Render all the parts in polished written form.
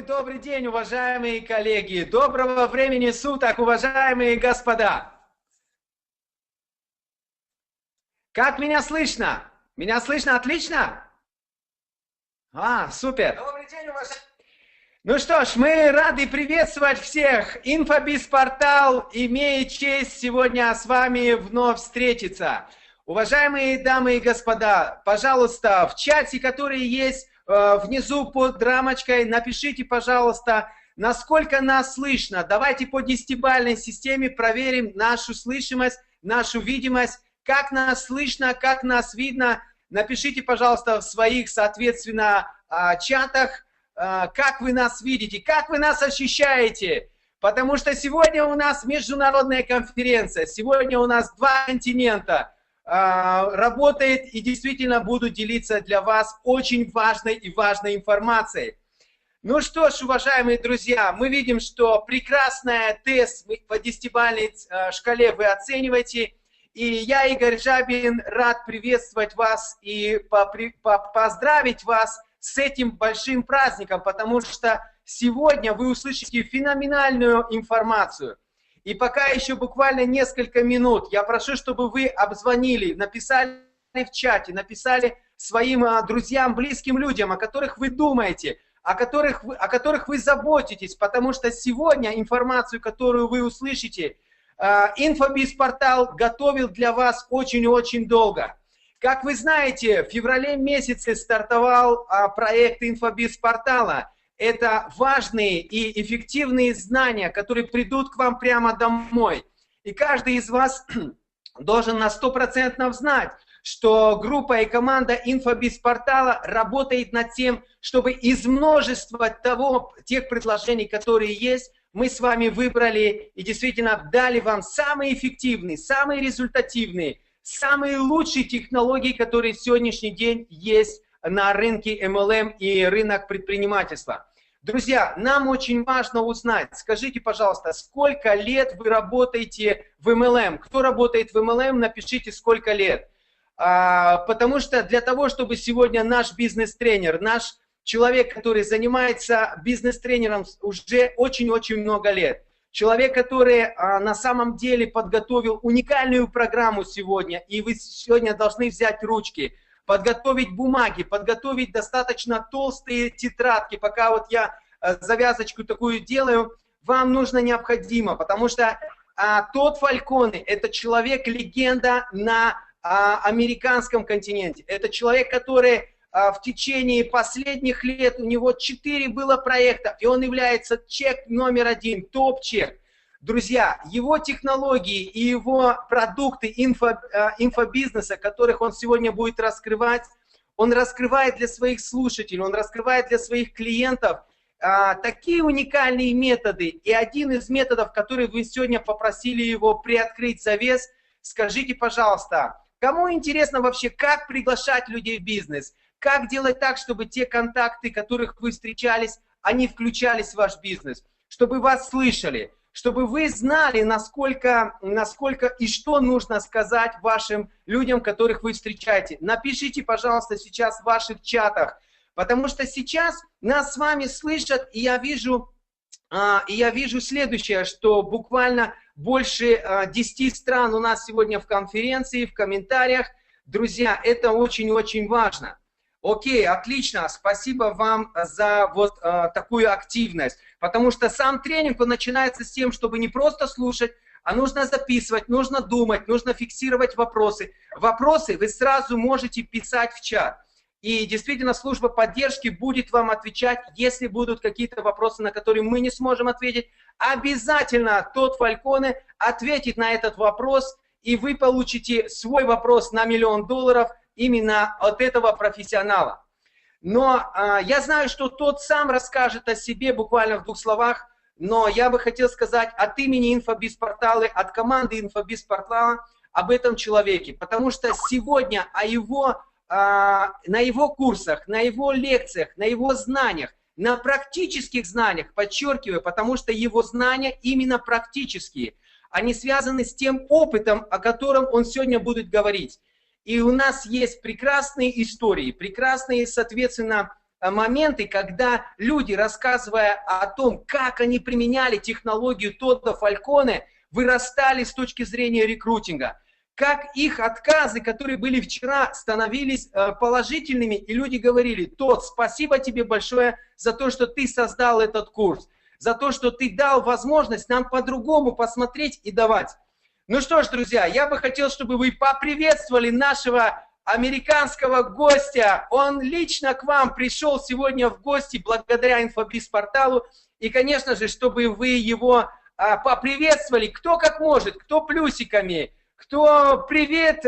Добрый день, уважаемые коллеги! Доброго времени суток, уважаемые господа! Как меня слышно? Меня слышно отлично? Супер! Добрый день, уважаемые... Ну что ж, мы рады приветствовать всех. Infobizportal имеет честь сегодня с вами вновь встретиться. Уважаемые дамы и господа, пожалуйста, в чате, который есть внизу под рамочкой, напишите, пожалуйста, насколько нас слышно. Давайте по 10-бальной системе проверим нашу слышимость, нашу видимость, как нас слышно, как нас видно. Напишите, пожалуйста, в своих, соответственно, чатах, как вы нас видите, как вы нас ощущаете. Потому что сегодня у нас международная конференция, сегодня у нас 2 континента работает, и действительно буду делиться для вас очень важной и важной информацией. Ну что ж, уважаемые друзья, мы видим, что прекрасный тест по 10-бальной шкале вы оцениваете. И я, Игорь Жабин, рад приветствовать вас и поздравить вас с этим большим праздником, потому что сегодня вы услышите феноменальную информацию. И пока еще буквально несколько минут, я прошу, чтобы вы обзвонили, написали в чате, написали своим друзьям, близким людям, о которых вы думаете, о которых вы заботитесь, потому что сегодня информацию, которую вы услышите, Infobizportal готовил для вас очень-очень долго. Как вы знаете, в феврале месяце стартовал проект Infobizportal. Это важные и эффективные знания, которые придут к вам прямо домой. И каждый из вас должен на 100% знать, что группа и команда Infobizportal работает над тем, чтобы из множества тех предложений, которые есть, мы с вами выбрали и действительно дали вам самые эффективные, самые результативные, самые лучшие технологии, которые в сегодняшний день есть на рынке MLM и рынок предпринимательства. Друзья, нам очень важно узнать, скажите, пожалуйста, сколько лет вы работаете в MLM? Кто работает в MLM, напишите, сколько лет. Потому что для того, чтобы сегодня наш бизнес-тренер, наш человек, который занимается бизнес-тренером уже очень-очень много лет, человек, который на самом деле подготовил уникальную программу сегодня, и вы сегодня должны взять ручки, подготовить бумаги, подготовить достаточно толстые тетрадки. Пока вот я завязочку такую делаю, вам нужно необходимо, потому что Тодд Фалконе – это человек-легенда на американском континенте. Это человек, который в течение последних лет, у него 4 было проекта, и он является чек номер 1, топ-чек. Друзья, его технологии и его продукты инфобизнеса, которых он сегодня будет раскрывать, он раскрывает для своих слушателей, он раскрывает для своих клиентов такие уникальные методы. И один из методов, который вы сегодня попросили его приоткрыть завес, скажите, пожалуйста, кому интересно вообще, как приглашать людей в бизнес, как делать так, чтобы те контакты, которых вы встречались, они включались в ваш бизнес, чтобы вас слышали, чтобы вы знали, насколько и что нужно сказать вашим людям, которых вы встречаете. Напишите, пожалуйста, сейчас в ваших чатах, потому что сейчас нас с вами слышат, и я вижу следующее, что буквально больше 10 стран у нас сегодня в конференции, в комментариях. Друзья, это очень-очень важно. Окей, отлично, спасибо вам за вот такую активность, потому что сам тренинг, он начинается с тем, чтобы не просто слушать, а нужно записывать, нужно думать, нужно фиксировать вопросы. Вопросы вы сразу можете писать в чат, и действительно служба поддержки будет вам отвечать, если будут какие-то вопросы, на которые мы не сможем ответить. Обязательно Тодд Фальконе ответит на этот вопрос, и вы получите свой вопрос на $1 миллион, именно от этого профессионала. Но я знаю, что тот сам расскажет о себе буквально в 2 словах, но я бы хотел сказать от имени Infobizportal, от команды Infobizportal об этом человеке, потому что сегодня на его курсах, на его лекциях, на его знаниях, на практических знаниях, подчеркиваю, потому что его знания именно практические, они связаны с тем опытом, о котором он сегодня будет говорить. И у нас есть прекрасные истории, прекрасные, соответственно, моменты, когда люди, рассказывая о том, как они применяли технологию Тодда Фальконе, вырастали с точки зрения рекрутинга. Как их отказы, которые были вчера, становились положительными, и люди говорили: Тодд, спасибо тебе большое за то, что ты создал этот курс, за то, что ты дал возможность нам по-другому посмотреть и давать. Ну что ж, друзья, я бы хотел, чтобы вы поприветствовали нашего американского гостя. Он лично к вам пришел сегодня в гости благодаря Infobizportal. И, конечно же, чтобы вы его поприветствовали, кто как может, кто плюсиками, кто привет,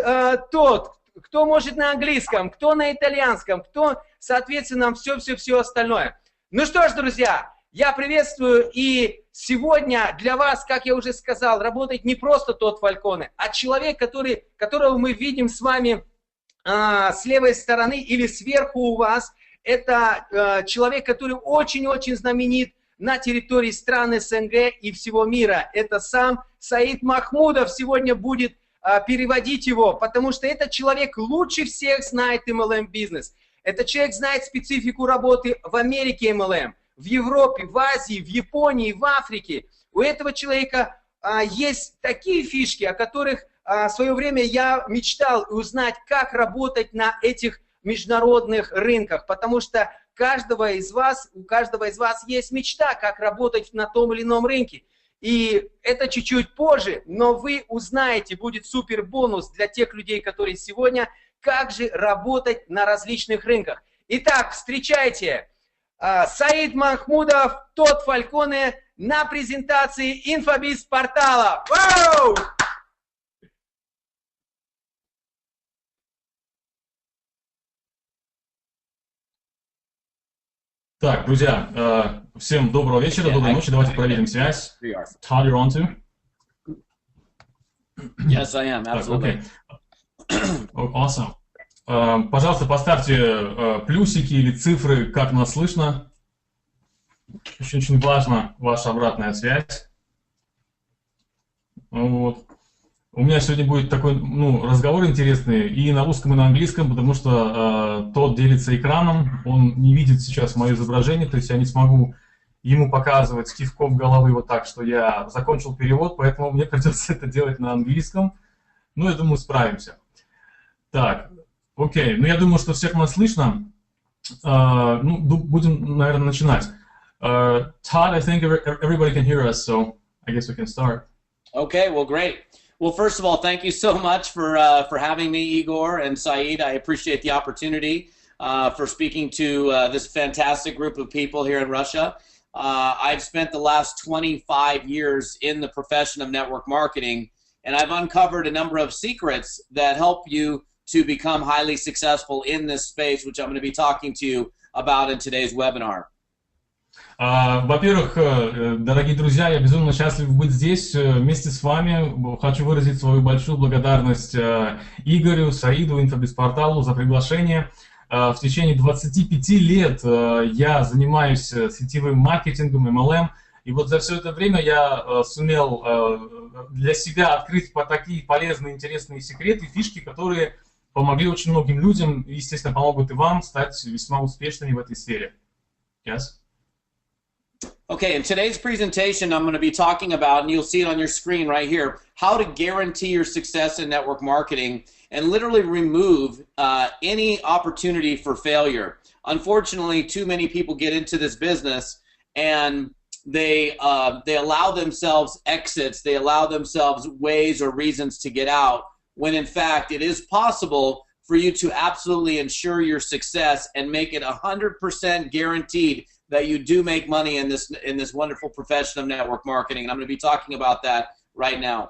тот, кто может на английском, кто на итальянском, кто, соответственно, все остальное. Ну что ж, друзья, я приветствую, и сегодня для вас, как я уже сказал, работает не просто Тодд Фальконе, а человек, которого мы видим с вами с левой стороны или сверху у вас. Это человек, который очень-очень знаменит на территории стран СНГ и всего мира. Это сам Саид Махмудов сегодня будет переводить его, потому что этот человек лучше всех знает MLM-бизнес. Этот человек знает специфику работы в Америке MLM, в Европе, в Азии, в Японии, в Африке. У этого человека есть такие фишки, о которых в свое время я мечтал узнать, как работать на этих международных рынках, потому что у каждого из вас есть мечта, как работать на том или ином рынке. И это чуть-чуть позже, но вы узнаете, будет супер бонус для тех людей, которые сегодня, как же работать на различных рынках. Итак, встречайте, Саид Махмудов, Тодд Фальконе на презентации Infobizportal. Вау! Так, друзья, всем доброго вечера, доброй ночи. Давайте проверим связь. Todd, you're on too? Yes, I am. Absolutely. Okay. Awesome. Пожалуйста, поставьте плюсики или цифры, как нас слышно. Очень важна ваша обратная связь. Вот. У меня сегодня будет такой разговор интересный и на русском, и на английском, потому что Тодд делится экраном, он не видит сейчас мое изображение, то есть я не смогу ему показывать кивком головы вот так, что я закончил перевод, поэтому мне придется это делать на английском. Ну, я думаю, справимся. Так, окей, я думаю, что всех нас слышно. Будем, наверное, начинать. Todd, I think everybody can hear us, so I guess we can start. Okay, well, great. Well, first of all, thank you so much for having me, Igor and Saeed. I appreciate the opportunity for speaking to this fantastic group of people here in Russia. I've spent the last 25 years in the profession of network marketing, and I've uncovered a number of secrets that help you to become highly successful in this space, which I'm going to be talking to you about in today's webinar. Во-первых, дорогие друзья, я безумно счастлив быть здесь вместе с вами. Хочу выразить свою большую благодарность Игорю, Саиду, Infobizportal за приглашение. В течение 25 лет я занимаюсь сетевым маркетингом, MLM, и вот за все это время я сумел для себя открыть такие полезные, интересные секреты, фишки, которые помогли очень многим людям, и, естественно, помогут и вам стать весьма успешными в этой сфере. Yes? Okay, in today's presentation, I'm going to be talking about, and you'll see it on your screen right here, how to guarantee your success in network marketing and literally remove any opportunity for failure. Unfortunately, too many people get into this business and they allow themselves exits, they allow themselves ways or reasons to get out, when in fact it is possible for you to absolutely ensure your success and make it 100% guaranteed that you do make money in this wonderful profession of network marketing. And I'm going to be talking about that right now.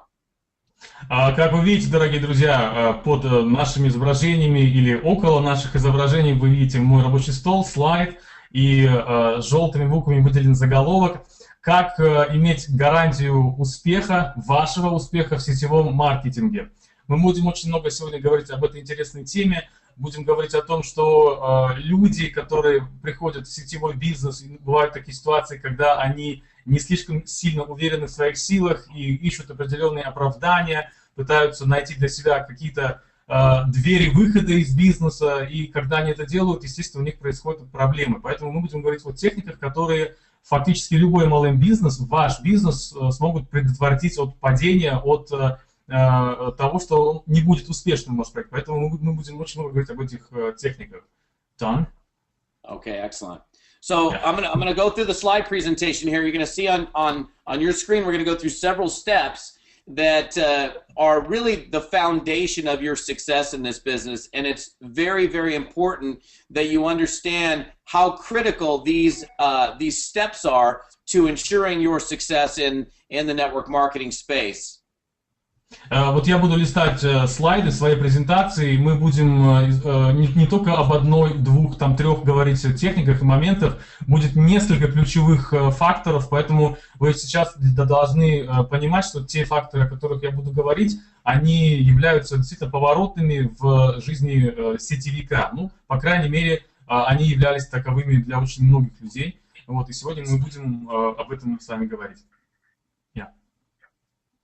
Как вы видите, дорогие друзья, под нашими изображениями или около наших изображений вы видите мой рабочий стол, слайд, и желтыми буквами выделен заголовок «Как иметь гарантию успеха, вашего успеха в сетевом маркетинге». Мы будем очень много сегодня говорить об этой интересной теме. Будем говорить о том, что люди, которые приходят в сетевой бизнес, бывают такие ситуации, когда они не слишком сильно уверены в своих силах и ищут определенные оправдания, пытаются найти для себя какие-то двери выхода из бизнеса, и когда они это делают, естественно, у них происходят проблемы. Поэтому мы будем говорить о техниках, которые фактически любой малый бизнес, ваш бизнес, смогут предотвратить от падения, от того, что он не будет успешным, может быть. Поэтому мы будем очень много говорить об этих техниках. Done? Okay, excellent. So I'm gonna go through the slide presentation here. You're gonna see on your screen, we're gonna go through several steps that are really the foundation of your success in this business, and it's very, very important that you understand how critical these steps are to ensuring your success in the network marketing space. Вот я буду листать слайды своей презентации, мы будем не только об одной, двух, там, трех говорить техниках и моментах, будет несколько ключевых факторов, поэтому вы сейчас должны понимать, что те факторы, о которых я буду говорить, они являются действительно поворотными в жизни сетевика. Ну, по крайней мере, они являлись таковыми для очень многих людей. Вот, и сегодня мы будем об этом с вами говорить.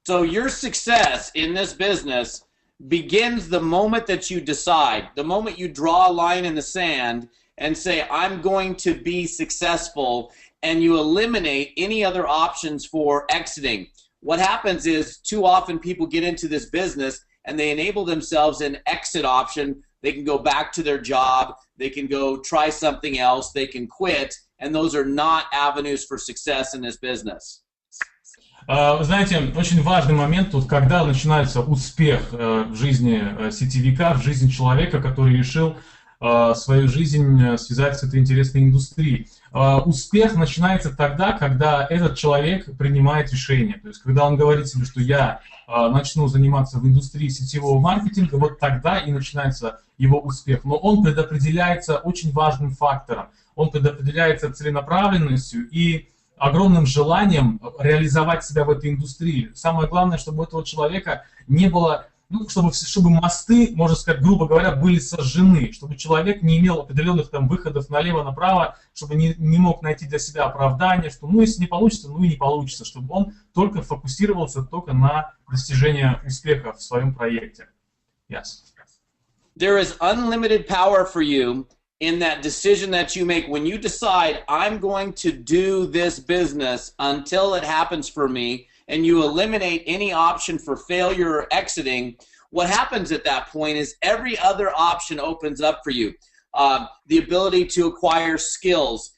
So your success in this business begins the moment that you decide, the moment you draw a line in the sand and say, I'm going to be successful, and you eliminate any other options for exiting. What happens is too often people get into this business and they enable themselves an exit option. They can go back to their job, they can go try something else, they can quit, and those are not avenues for success in this business. Вы знаете, очень важный момент, тут, когда начинается успех в жизни сетевика, в жизни человека, который решил свою жизнь связать с этой интересной индустрией. Успех начинается тогда, когда этот человек принимает решение. То есть, когда он говорит себе, что я начну заниматься в индустрии сетевого маркетинга, вот тогда и начинается его успех. Но он предопределяется очень важным фактором. Он предопределяется целенаправленностью и огромным желанием реализовать себя в этой индустрии. Самое главное, чтобы у этого человека не было, ну, чтобы мосты, можно сказать, грубо говоря, были сожжены, чтобы человек не имел определенных там выходов налево-направо, чтобы не мог найти для себя оправдание, что ну если не получится, ну и не получится, чтобы он только фокусировался только на достижении успеха в своем проекте. Yes. There is unlimited power for you in that decision that you make. When you decide, I'm going to do this business until it happens for me, and you eliminate any option for failure or exiting, what happens at that point is every other option opens up for you. The ability to acquire skills,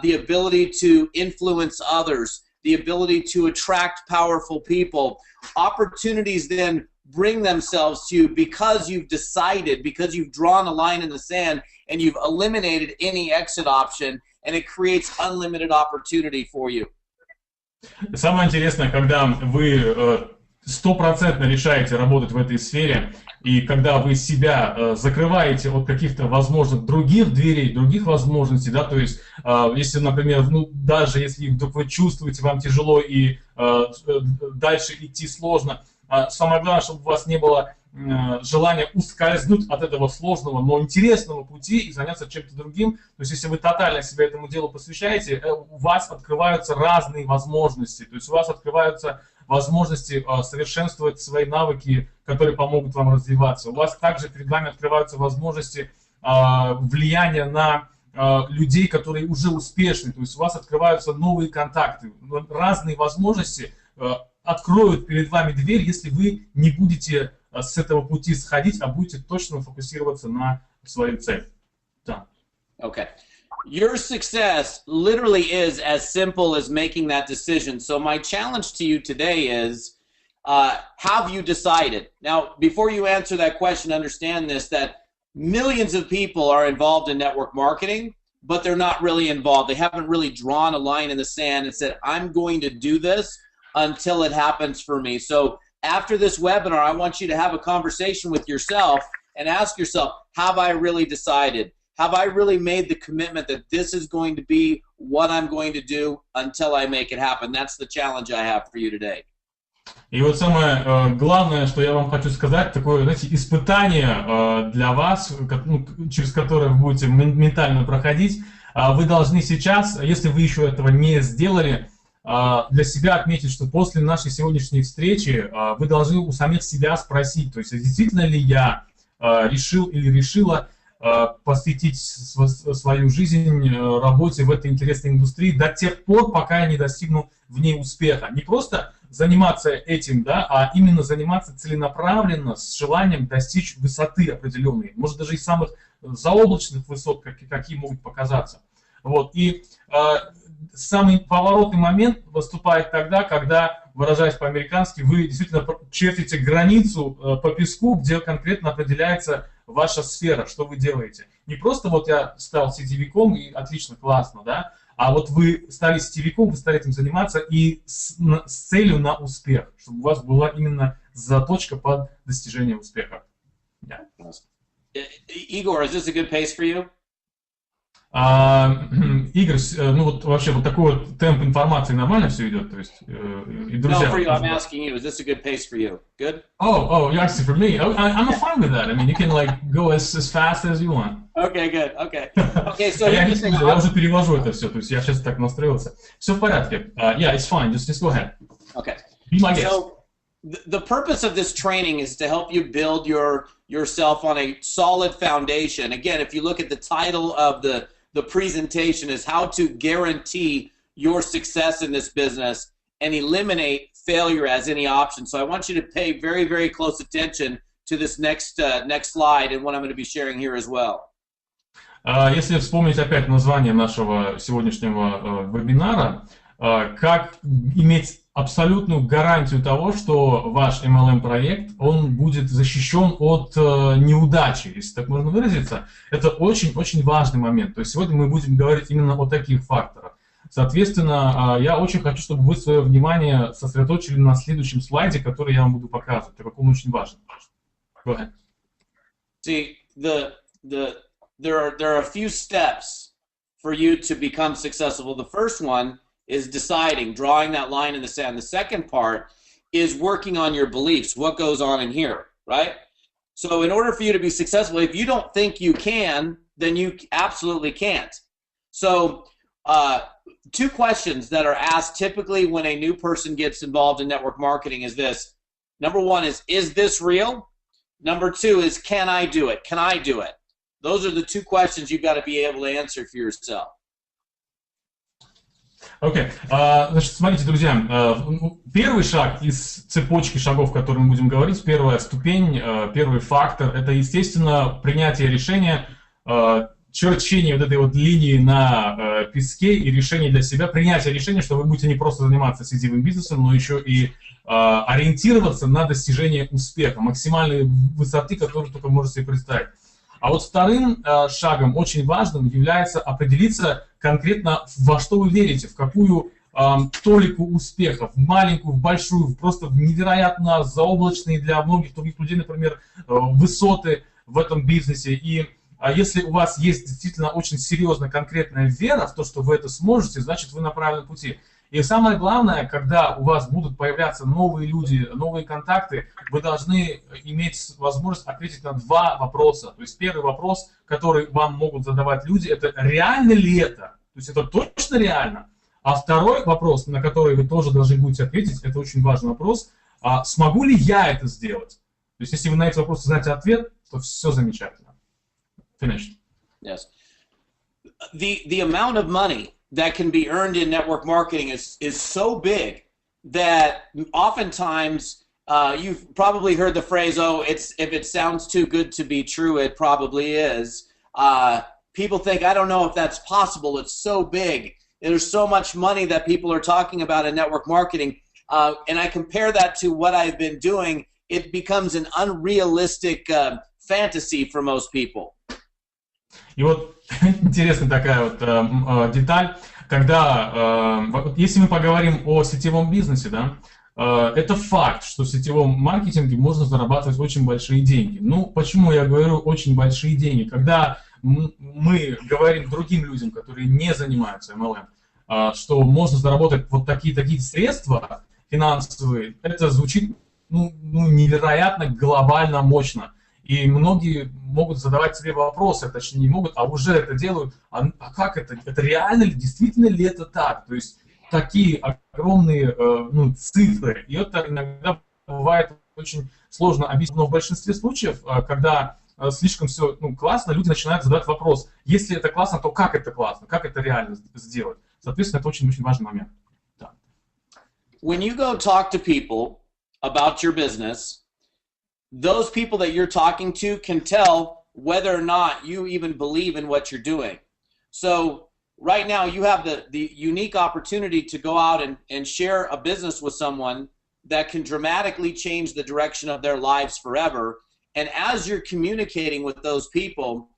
the ability to influence others, the ability to attract powerful people. Opportunities then bring themselves to you because you've decided, because you've drawn a line in the sand and you've eliminated any exit option, and it creates unlimited opportunity for you. Самое интересное, когда вы стопроцентно решаете работать в этой сфере, и когда вы себя закрываете от каких-то возможных других дверей, других возможностей, да, то есть, если, например, ну, даже если вдруг вы чувствуете, вам тяжело и дальше идти сложно, самое главное, чтобы у вас не было желания ускользнуть от этого сложного, но интересного пути и заняться чем-то другим. То есть, если вы тотально себя этому делу посвящаете, у вас открываются разные возможности. То есть, у вас открываются возможности совершенствовать свои навыки, которые помогут вам развиваться. У вас также перед вами открываются возможности влияния на людей, которые уже успешны. То есть, у вас открываются новые контакты, разные возможности откроют перед вами дверь, если вы не будете с этого пути сходить, а будете точно фокусироваться на своей цели. Да. Okay. Your success literally is as simple as making that decision. So my challenge to you today is, have you decided? Now, before you answer that question, understand this, that millions of people are involved in network marketing, but they're not really involved. They haven't really drawn a line in the sand and said, I'm going to do this until it happens for me. So after this webinar, I want you to have a conversation with yourself and ask yourself, have I really decided? Have I really made the commitment that this is going to be what I'm going to do until I make it happen? That's the challenge I have for you today. И вот самое главное, что я вам хочу сказать, такое, знаете, испытание для вас, через которое вы будете ментально проходить. Вы должны сейчас, если вы еще этого не сделали, для себя отметить, что после нашей сегодняшней встречи вы должны у самих себя спросить, то есть действительно ли я решил или решила посвятить свою жизнь работе в этой интересной индустрии до тех пор, пока я не достигну в ней успеха. Не просто заниматься этим, да, а именно заниматься целенаправленно, с желанием достичь высоты определенной, может даже и самых заоблачных высот, какие могут показаться. Вот. И самый поворотный момент выступает тогда, когда, выражаясь по-американски, вы действительно чертите границу по песку, где конкретно определяется ваша сфера, что вы делаете. Не просто вот я стал сетевиком и отлично, классно, да, а вот вы стали сетевиком, вы стали этим заниматься и с целью на успех, чтобы у вас была именно заточка под достижение успеха. Yeah. Igor, is this a good pace for you? Игорь, ну вот вообще вот такой вот темп информации нормально все идет, то есть и друзья. No, for you. I'm asking you. Is this a good pace for you? Good. Oh, you're asking for me. I'm fine with that. I mean, you can like go as fast as you want. Okay, good. Okay. Okay, so я уже перевожу это все, то есть я сейчас так настроился. Все в порядке. Yeah, it's fine. Just go ahead. Okay. Be my guest. So the purpose of this training is to help you build yourself on a solid foundation. Again, if you look at the title of the presentation is how to guarantee your success in this business and eliminate failure as any option. So I want you to pay very, very close attention to this next slide and what I'm going to be sharing here as well. Если вспомнить опять название нашего сегодняшнего вебинара, как иметь абсолютную гарантию того, что ваш MLM-проект, он будет защищен от неудачи, если так можно выразиться. Это очень-очень важный момент. То есть сегодня мы будем говорить именно о таких факторах. Соответственно, я очень хочу, чтобы вы свое внимание сосредоточили на следующем слайде, который я вам буду показывать, так как он очень важен. Go ahead. See, there are a few steps for you to become successful. The first one is deciding, drawing that line in the sand. The second part is working on your beliefs, what goes on in here, right? So in order for you to be successful, if you don't think you can, then you absolutely can't. So two questions that are asked typically when a new person gets involved in network marketing is this. Number one is this real? Number two is, can I do it? Can I do it? Those are the two questions you've got to be able to answer for yourself. Окей. Значит, смотрите, друзья, первый шаг из цепочки шагов, о которой мы будем говорить, первая ступень, первый фактор, это, естественно, принятие решения, черчение вот этой вот линии на песке и решение для себя, принятие решения, что вы будете не просто заниматься сетевым бизнесом, но еще и ориентироваться на достижение успеха, максимальной высоты, которую только можете себе представить. А вот вторым шагом, очень важным, является определиться конкретно, во что вы верите, в какую толику успеха, в маленькую, в большую, просто в невероятно заоблачные для многих других людей, например, высоты в этом бизнесе. И если у вас есть действительно очень серьезная конкретная вера в то, что вы это сможете, значит вы на правильном пути. И самое главное, когда у вас будут появляться новые люди, новые контакты, вы должны иметь возможность ответить на два вопроса. То есть первый вопрос, который вам могут задавать люди, это реально ли это? То есть это точно реально? А второй вопрос, на который вы тоже должны будете ответить, это очень важный вопрос, смогу ли я это сделать? То есть если вы на эти вопросы знаете ответ, то все замечательно. Finished. Yes. The amount of money that can be earned in network marketing is so big that oftentimes you've probably heard the phrase, oh, if it sounds too good to be true, it probably is. People think, I don't know if that's possible, it's so big. There's so much money that people are talking about in network marketing. And I compare that to what I've been doing, it becomes an unrealistic fantasy for most people. И вот интересная такая вот деталь, когда, если мы поговорим о сетевом бизнесе, да, это факт, что в сетевом маркетинге можно зарабатывать очень большие деньги. Ну, почему я говорю очень большие деньги? Когда мы говорим другим людям, которые не занимаются MLM, что можно заработать вот такие средства финансовые, это звучит невероятно глобально мощно. И многие могут задавать себе вопросы, точнее не могут, а уже это делают. А как это? Это реально ли? Действительно ли это так? То есть такие огромные цифры. И это иногда бывает очень сложно объяснить. Но в большинстве случаев, когда слишком все классно, люди начинают задавать вопрос, если это классно, то как это классно, как это реально сделать. Соответственно, это очень-очень важный момент. Да. When you go talk to people about your business, those people that you're talking to can tell whether or not you even believe in what you're doing. So right now you have the unique opportunity to go out and share a business with someone that can dramatically change the direction of their lives forever. And as you're communicating with those people,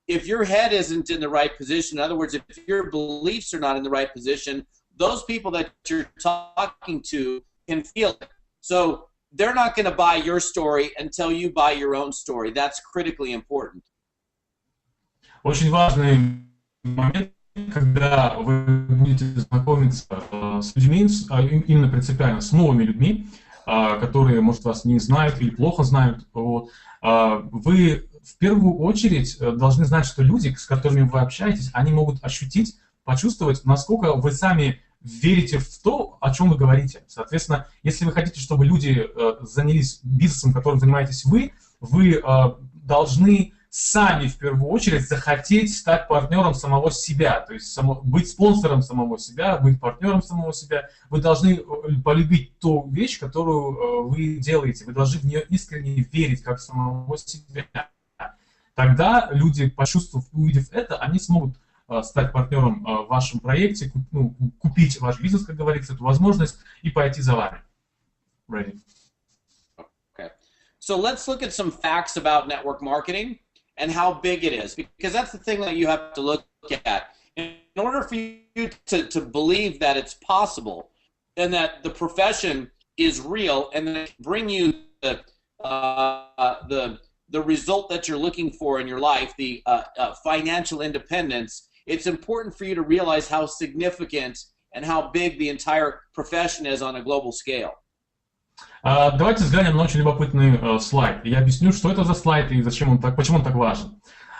if your head isn't in the right position, in other words, if your beliefs are not in the right position, those people that you're talking to can feel it. So they're not going to buy your story until you buy your own story. That's critically important. Очень важный момент, когда вы будете знакомиться с людьми, именно принципиально с новыми людьми, которые, может, вас не знают или плохо знают, вот, вы в первую очередь должны знать, что люди, с которыми вы общаетесь, они могут ощутить, почувствовать, насколько вы сами верите в то, о чем вы говорите. Соответственно, если вы хотите, чтобы люди занялись бизнесом, которым занимаетесь вы должны сами в первую очередь захотеть стать партнером самого себя, то есть быть спонсором самого себя, быть партнером самого себя. Вы должны полюбить ту вещь, которую вы делаете. Вы должны в нее искренне верить, как в самого себя. Тогда люди, почувствовав, увидев это, они смогут стать партнером в вашем проекте, купить ваш бизнес, как говорится, эту возможность и пойти за вами. Ready. Okay. So let's look at some facts about network marketing and how big it is, because that's the thing that you have to look at. In order for you to believe that it's possible and that the profession is real and that it can bring you the result that you're looking for in your life, the financial independence, it's important for you to realize how significant and how big the entire profession is on a global scale. Давайте взглянем на очень любопытный слайд. Я объясню, что это за слайд и почему он так важен.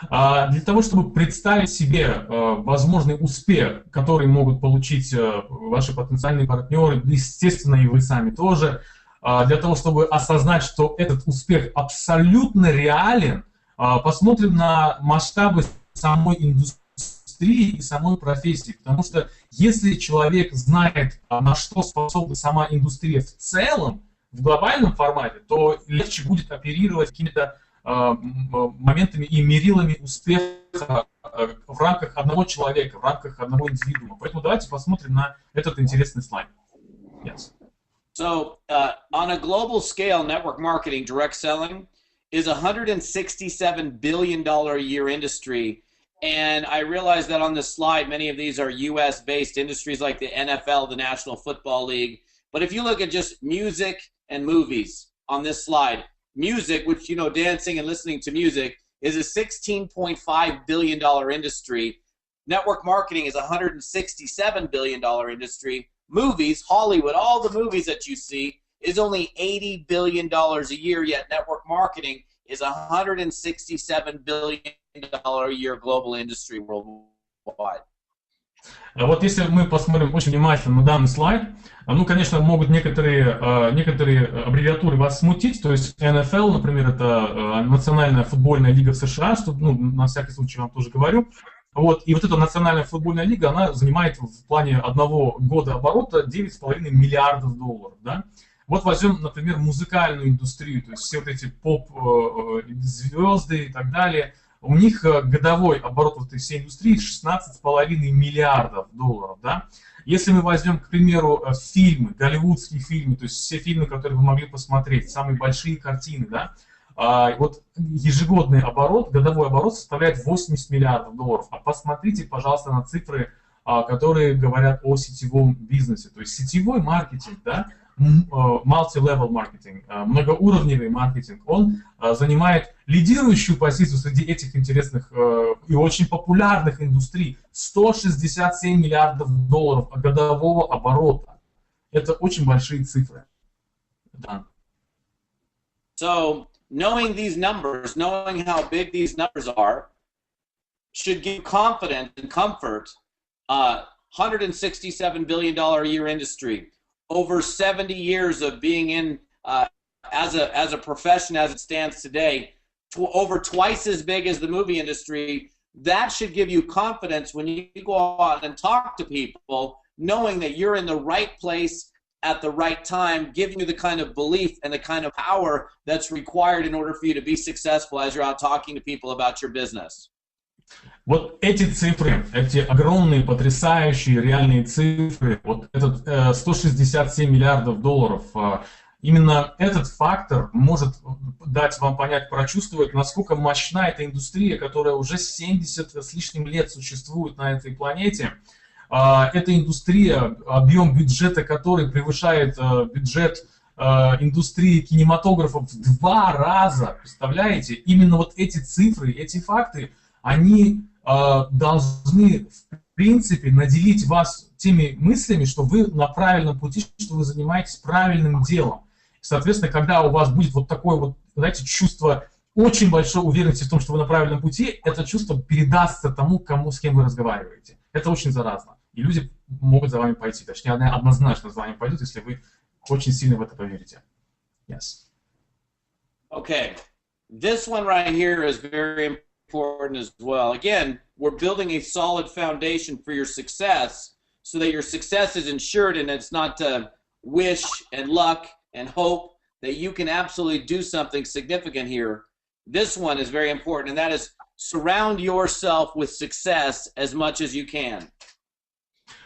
Для того, чтобы представить себе возможный успех, который могут получить ваши потенциальные партнеры, естественно, и вы сами тоже, для того, чтобы осознать, что этот успех абсолютно реален, посмотрим на масштабы самой индустрии и самой профессии. Потому что если человек знает, на что способна сама индустрия в целом, в глобальном формате, то легче будет оперировать какими-то моментами и мерилами успеха в рамках одного человека, в рамках одного индивидуума. Поэтому давайте посмотрим на этот интересный слайд. Yes. So, on a global scale, network marketing, direct selling, is a $167 billion a year industry. And I realize that on this slide, many of these are US-based industries like the NFL, the National Football League. But if you look at just music and movies on this slide, music, which, you know, dancing and listening to music, is a $16.5 billion industry. Network marketing is a $167 billion industry. Movies, Hollywood, all the movies that you see, is only $80 billion a year, yet network marketing is a $167 billion a year global industry worldwide. Вот если мы посмотрим очень внимательно на данный слайд, ну, конечно, могут некоторые аббревиатуры вас смутить, то есть NFL, например, это Национальная футбольная лига в США, что, ну, на всякий случай вам тоже говорю. Вот, и вот эта Национальная футбольная лига, она занимает в плане одного года оборота $9,5 миллиардов, да? Вот возьмем, например, музыкальную индустрию, то есть все вот эти поп-звезды и так далее. У них годовой оборот вот этой всей индустрии $16,5 миллиардов, да? Если мы возьмем, к примеру, фильмы, голливудские фильмы, то есть все фильмы, которые вы могли посмотреть, самые большие картины, да? Вот ежегодный оборот, годовой оборот составляет $80 миллиардов. А посмотрите, пожалуйста, на цифры, которые говорят о сетевом бизнесе. То есть сетевой маркетинг, да, multi-level маркетинг, многоуровневый маркетинг, он занимает лидирующую позицию среди этих интересных и очень популярных индустрий. $167 миллиардов годового оборота. Это очень большие цифры. Да. So, knowing these numbers, knowing how big these numbers are, should give confidence and comfort. $167 billion a year industry, over 70 years of being in as a profession as it stands today. over twice as big as the movie industry, that should give you confidence when you go out and talk to people, knowing that you're in the right place at the right time, giving you the kind of belief and the kind of power that's required in order for you to be successful as you're out talking to people about your business. Вот эти цифры, эти огромные, потрясающие, реальные цифры, вот этот 167 миллиардов долларов, именно этот фактор может дать вам понять, прочувствовать, насколько мощна эта индустрия, которая уже 70 с лишним лет существует на этой планете. Эта индустрия, объем бюджета которой превышает бюджет индустрии кинематографа в 2 раза. Представляете? Именно вот эти цифры, эти факты, они должны, в принципе, наделить вас теми мыслями, что вы на правильном пути, что вы занимаетесь правильным делом. Соответственно, когда у вас будет вот такое вот, знаете, чувство очень большой уверенности в том, что вы на правильном пути, это чувство передастся тому, с кем вы разговариваете. Это очень заразно. И люди могут за вами пойти. Точнее, однозначно за вами пойдут, если вы очень сильно в это поверите. Yes. Okay. This one right here is very important as well. Again, we're building a solid foundation for your success so that your success is ensured, and it's not wish and luck and hope, that you can absolutely do something significant here. This one is very important, and that is surround yourself with success as much as you can.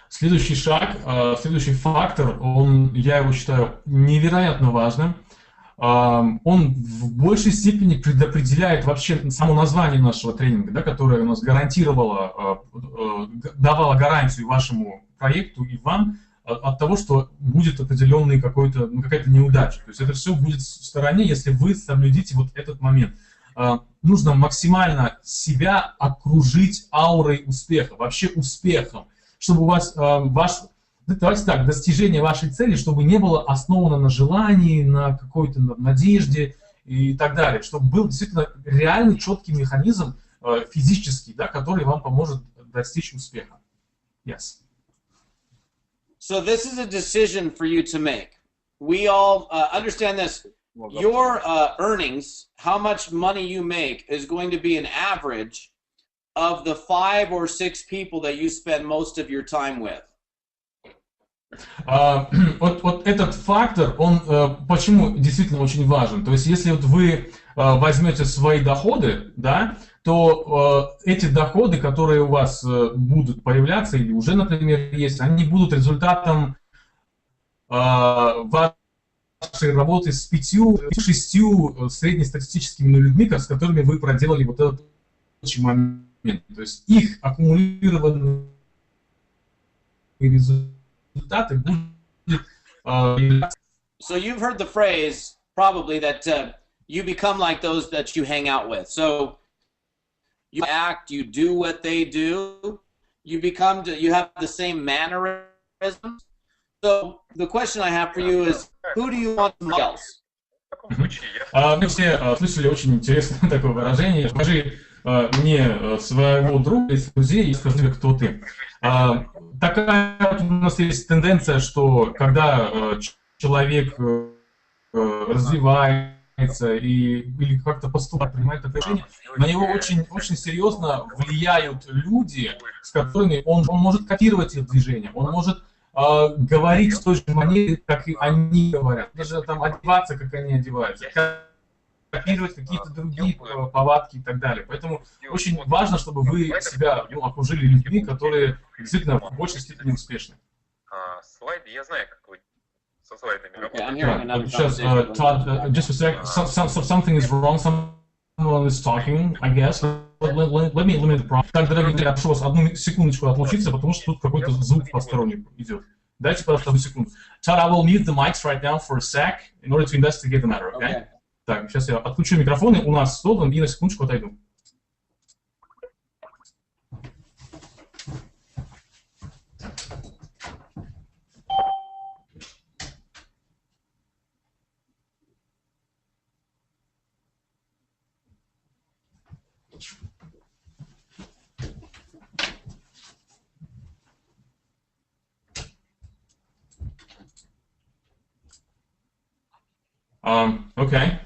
Следующий шаг, следующий фактор, я его считаю невероятно важным. Он в большей степени предопределяет вообще само название нашего тренинга, да, которое у нас гарантировало, давало гарантию вашему проекту и вам от того, что будет определенный какая-то неудача. То есть это все будет в стороне, если вы соблюдите вот этот момент. Нужно максимально себя окружить аурой успеха, вообще успехом, чтобы у вас давайте так, достижение вашей цели, чтобы не было основано на желании, на какой-то надежде и так далее, чтобы был действительно реальный четкий механизм физический, да, который вам поможет достичь успеха. Yes. So this is a decision for you to make. We all understand this. Your earnings, how much money you make, is going to be an average of the 5 or 6 people that you spend most of your time with. Вот этот фактор, он почему действительно очень важен. То есть, если вот вы возьмете свои доходы, да, то эти доходы, которые у вас будут появляться или уже, например, есть, они будут результатом вашей работы с 5-6 среднестатистическими людьми, с которыми вы проделали вот этот момент. То есть их аккумулированные результаты будут... So you've heard the phrase probably that you become like those that you hang out with. So you act, you do what they do, you have the same mannerisms. So the question I have for you is, who do you want somebody else? Мы все слышали очень интересное такое выражение. Скажи мне своего друга из друзей и скажи мне, кто ты. Такая у нас есть тенденция, что когда человек развивается или как-то поступает, принимает такое решение, на него очень, очень серьезно влияют люди, с которыми он может копировать их движения, он может говорить в той же манере, как и они говорят, даже там одеваться, как они одеваются, копировать какие-то другие повадки и так далее. Поэтому очень важно, чтобы вы себя окружили людьми, которые действительно в большей степени успешны. Слайды, я знаю, как вы со слайдами работаете. Сейчас, Todd, just a sec, something is wrong, someone is talking, I guess. Let me limit the problem. Так, дорогие друзья, прошу вас одну секундочку отлучиться, потому что тут какой-то звук посторонний идет. Дайте, пожалуйста, одну секунду. Todd, I will mute the mics right now for a sec in order to investigate the matter, okay? Так, сейчас я отключу микрофоны, у нас создан, и на секундочку отойду. Okay.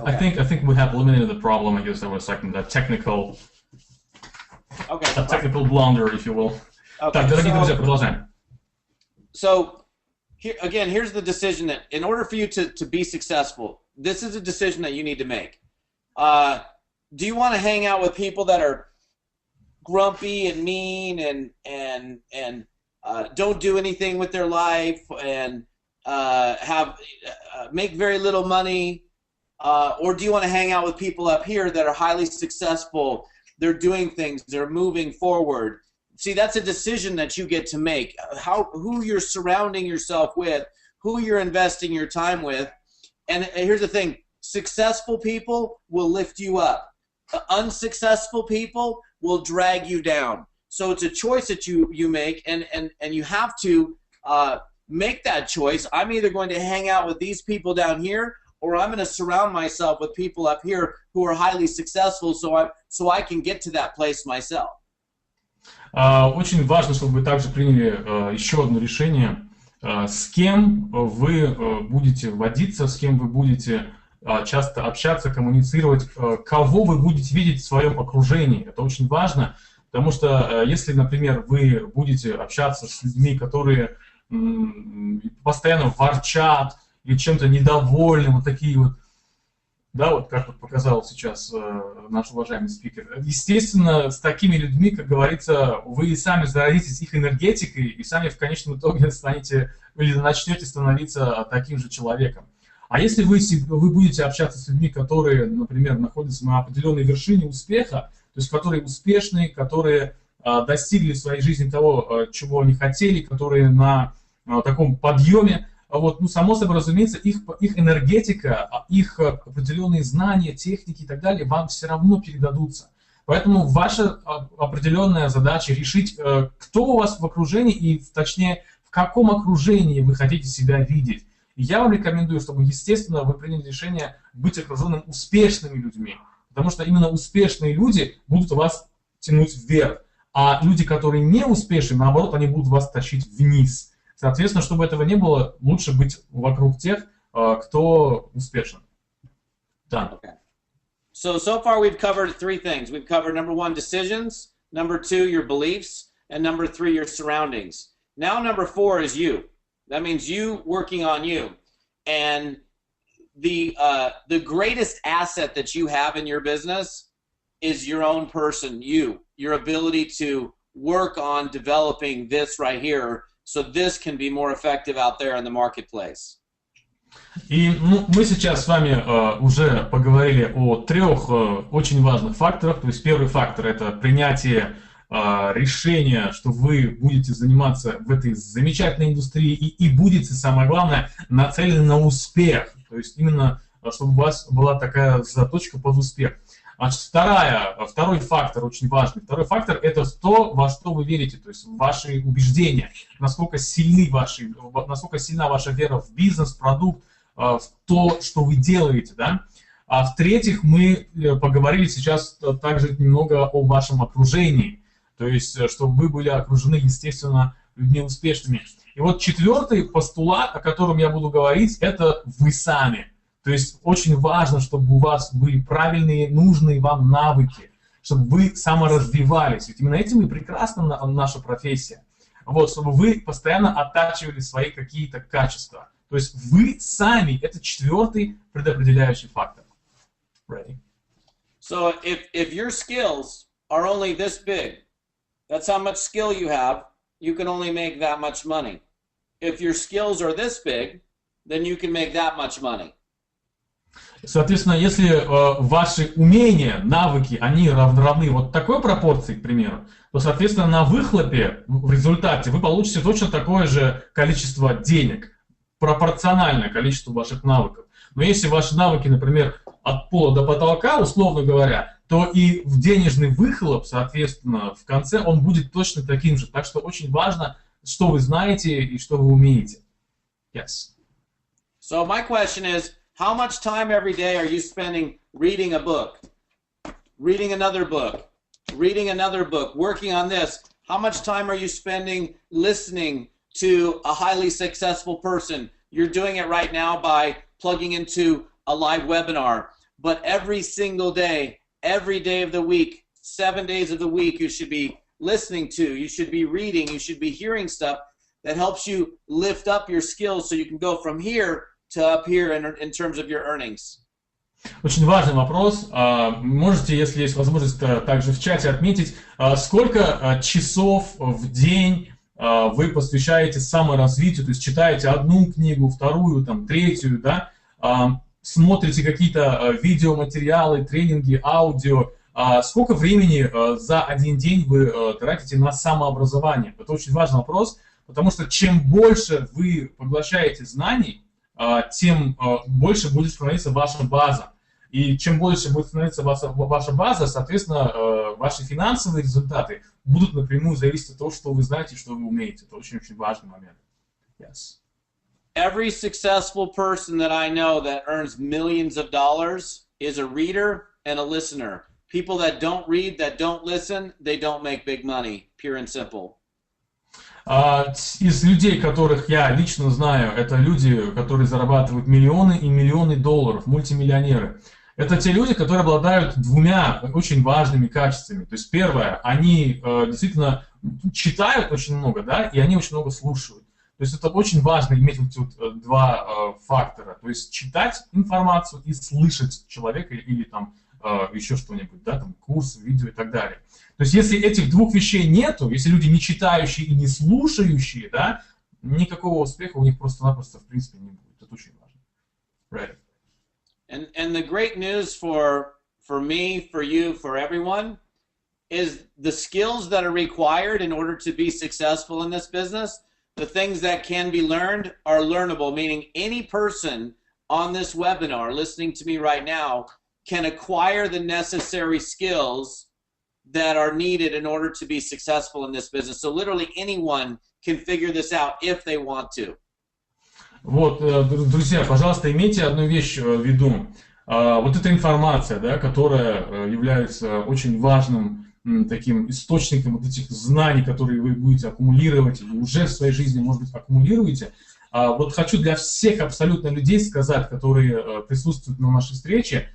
I think we have eliminated the problem. I guess there was like a technical blunder, if you will. Так, дорогие друзья, продолжаем. So, here's the decision that in order for you to be successful, this is a decision that you need to make. Do you want to hang out with people that are grumpy and mean and don't do anything with their life and make very little money, or do you want to hang out with people up here that are highly successful? They're doing things. They're moving forward. See, that's a decision that you get to make. Who you're surrounding yourself with, who you're investing your time with. And here's the thing: successful people will lift you up. Unsuccessful people will drag you down. So it's a choice that you make, and you have to make that choice. I'm either going to hang out with these people down here, or I'm going to surround myself with people up here who are highly successful, so I can get to that place myself. Очень важно, чтобы вы также приняли еще одно решение, с кем вы будете водиться, с кем вы будете часто общаться, коммуницировать, кого вы будете видеть в своем окружении. Это очень важно, потому что если, например, вы будете общаться с людьми, которые постоянно ворчат или чем-то недовольны, вот такие вот, да, вот как вот показал сейчас наш уважаемый спикер. Естественно, с такими людьми, как говорится, вы сами заразитесь их энергетикой и сами в конечном итоге станете или начнете становиться таким же человеком. А если вы будете общаться с людьми, которые, например, находятся на определенной вершине успеха, то есть которые успешные, которые достигли в своей жизни того, чего они хотели, которые на таком подъеме, вот, ну, само собой разумеется, их энергетика, их определенные знания, техники и так далее вам все равно передадутся. Поэтому ваша определенная задача решить, кто у вас в окружении и, точнее, в каком окружении вы хотите себя видеть. И я вам рекомендую, чтобы, естественно, вы приняли решение быть окруженным успешными людьми. Потому что именно успешные люди будут вас тянуть вверх. А люди, которые не успешны, наоборот, они будут вас тащить вниз. Соответственно, чтобы этого не было, лучше быть вокруг тех, кто успешен. Да. Okay. So far we've covered three things. We've covered number one, decisions, number two, your beliefs, and number three, your surroundings. Now number four is you. That means you working on you. And the greatest asset that you have in your business is your own person, your ability to work on developing this right here, so this can be more effective out there in the marketplace. И мы сейчас с вами уже поговорили о трех очень важных факторах. То есть первый фактор — это принятие решения, что вы будете заниматься в этой замечательной индустрии и будете, самое главное, нацелены на успех. То есть именно, чтобы у вас была такая заточка под успех. Второй фактор очень важный. Второй фактор — это то, во что вы верите, то есть ваши убеждения, насколько сильна ваша вера в бизнес, продукт, в то, что вы делаете, да. А в-третьих, мы поговорили сейчас также немного о вашем окружении, то есть чтобы вы были окружены, естественно, людьми успешными. И вот четвертый постулат, о котором я буду говорить, это вы сами. То есть очень важно, чтобы у вас были правильные, нужные вам навыки, чтобы вы саморазвивались. Ведь именно этим и прекрасна наша профессия. Вот, чтобы вы постоянно оттачивали свои какие-то качества. То есть вы сами — это четвертый предопределяющий фактор. Ready? So if your skills are only this big, that's how much skill you have, you can only make that much money. If your skills are this big, then you can make that much money. Соответственно, если ваши умения, навыки, они равны вот такой пропорции, к примеру, то, соответственно, на выхлопе, в результате, вы получите точно такое же количество денег, пропорциональное количеству ваших навыков. Но если ваши навыки, например, от пола до потолка, условно говоря, то и в денежный выхлоп, соответственно, в конце он будет точно таким же. Так что очень важно, что вы знаете и что вы умеете. Yes. So my question is, how much time every day are you spending reading a book, reading another book, reading another book, working on this? How much time are you spending listening to a highly successful person? You're doing it right now by plugging into a live webinar, but every single day, every day of the week, 7 days of the week, you should be listening to, you should be reading, you should be hearing stuff that helps you lift up your skills so you can go from here to up here in terms of your earnings. Очень важный вопрос. Можете, если есть возможность, также в чате отметить, сколько часов в день вы посвящаете саморазвитию, то есть читаете одну книгу, вторую, там, третью, да, смотрите какие-то видеоматериалы, тренинги, аудио. Сколько времени за один день вы тратите на самообразование? Это очень важный вопрос, потому что чем больше вы поглощаете знаний, тем больше будет становиться ваша база. И чем больше будет становиться ваша база, соответственно, ваши финансовые результаты будут напрямую зависеть от того, что вы знаете, что вы умеете. Это очень-очень важный момент. Yes. Every successful person that I know that earns millions of dollars is a reader and a listener. People that don't read, that don't listen, they don't make big money, pure and simple. Из людей, которых я лично знаю, это люди, которые зарабатывают миллионы и миллионы долларов, мультимиллионеры. Это те люди, которые обладают двумя очень важными качествами. То есть первое, они действительно читают очень много, да, и они очень много слушают. То есть это очень важно иметь вот два фактора. То есть читать информацию и слышать человека или там еще что-нибудь, да, там курс, видео и так далее. То есть если этих двух вещей нету, если люди не читающие и не слушающие, да, никакого успеха у них просто-напросто в принципе не будет. Это очень важно. Right. And the great news for me, for you, for everyone is the skills that are required in order to be successful in this business, the things that can be learned are learnable, meaning any person on this webinar listening to me right now can acquire the necessary skills that are needed in order to be successful in this business. So literally anyone can figure this out if they want to. Вот, друзья, пожалуйста, имейте одну вещь в виду. Вот эта информация, да, которая является очень важным таким источником вот этих знаний, которые вы будете аккумулировать, или уже в своей жизни, может быть, аккумулируете. Вот хочу для всех абсолютно людей сказать, которые присутствуют на нашей встрече,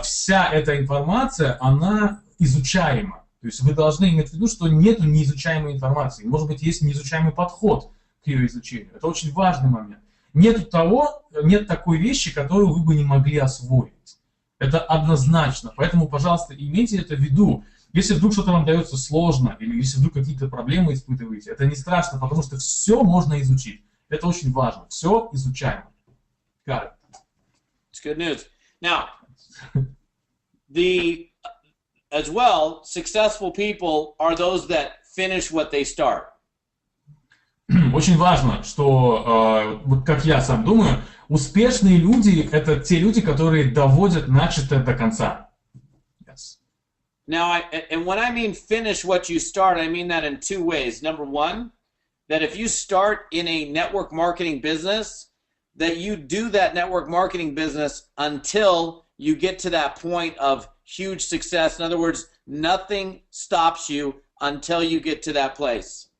вся эта информация, она изучаема. То есть вы должны иметь в виду, что нет неизучаемой информации. Может быть, есть неизучаемый подход к ее изучению. Это очень важный момент. Нет такой вещи, которую вы бы не могли освоить. Это однозначно. Поэтому, пожалуйста, имейте это в виду. Если вдруг что-то вам дается сложно, или если вдруг какие-то проблемы испытываете, это не страшно, потому что все можно изучить. Это очень важно. Все изучаемо. Got it. It's good news. Now, as well, successful people are those that finish what they start. Очень важно, что, вот как я сам думаю, успешные люди – это те люди, которые доводят начатое до конца. Yes. Now, and when I mean finish what you start, I mean that in two ways. Number one, that if you start in a network marketing business, that you do that network marketing business until you get to that point of huge success. In other words, nothing stops you until you get to that place.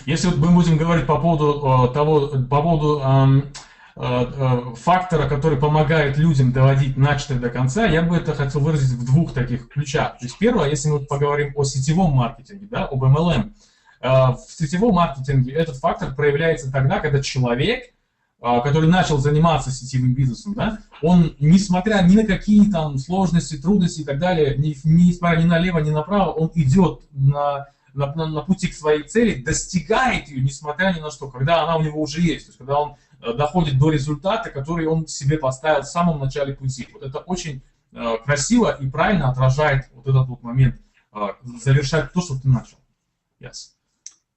Если вот мы будем говорить по поводу фактора, который помогает людям доводить начатое до конца, я бы это хотел выразить в двух таких ключах. То есть первое, если мы поговорим о сетевом маркетинге, да, об MLM, в сетевом маркетинге этот фактор проявляется тогда, когда человек, который начал заниматься сетевым бизнесом, да, он, несмотря ни на какие там сложности, трудности и так далее, несмотря ни налево, ни направо, он идет на пути к своей цели, достигает ее, несмотря ни на что, когда она у него уже есть, то есть когда он доходит до результата, который он себе поставил в самом начале пути. Вот это очень красиво и правильно отражает вот этот вот момент, завершать то, что ты начал. Yes.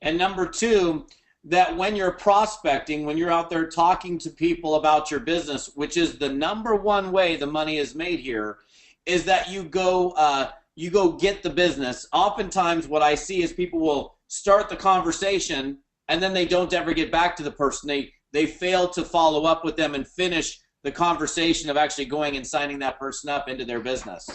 And number two, that when you're prospecting, when you're out there talking to people about your business, which is the number one way the money is made here, is that you go get the business. Oftentimes what I see is people will start the conversation and then they don't ever get back to the person. They fail to follow up with them and finish the conversation of actually going and signing that person up into their business.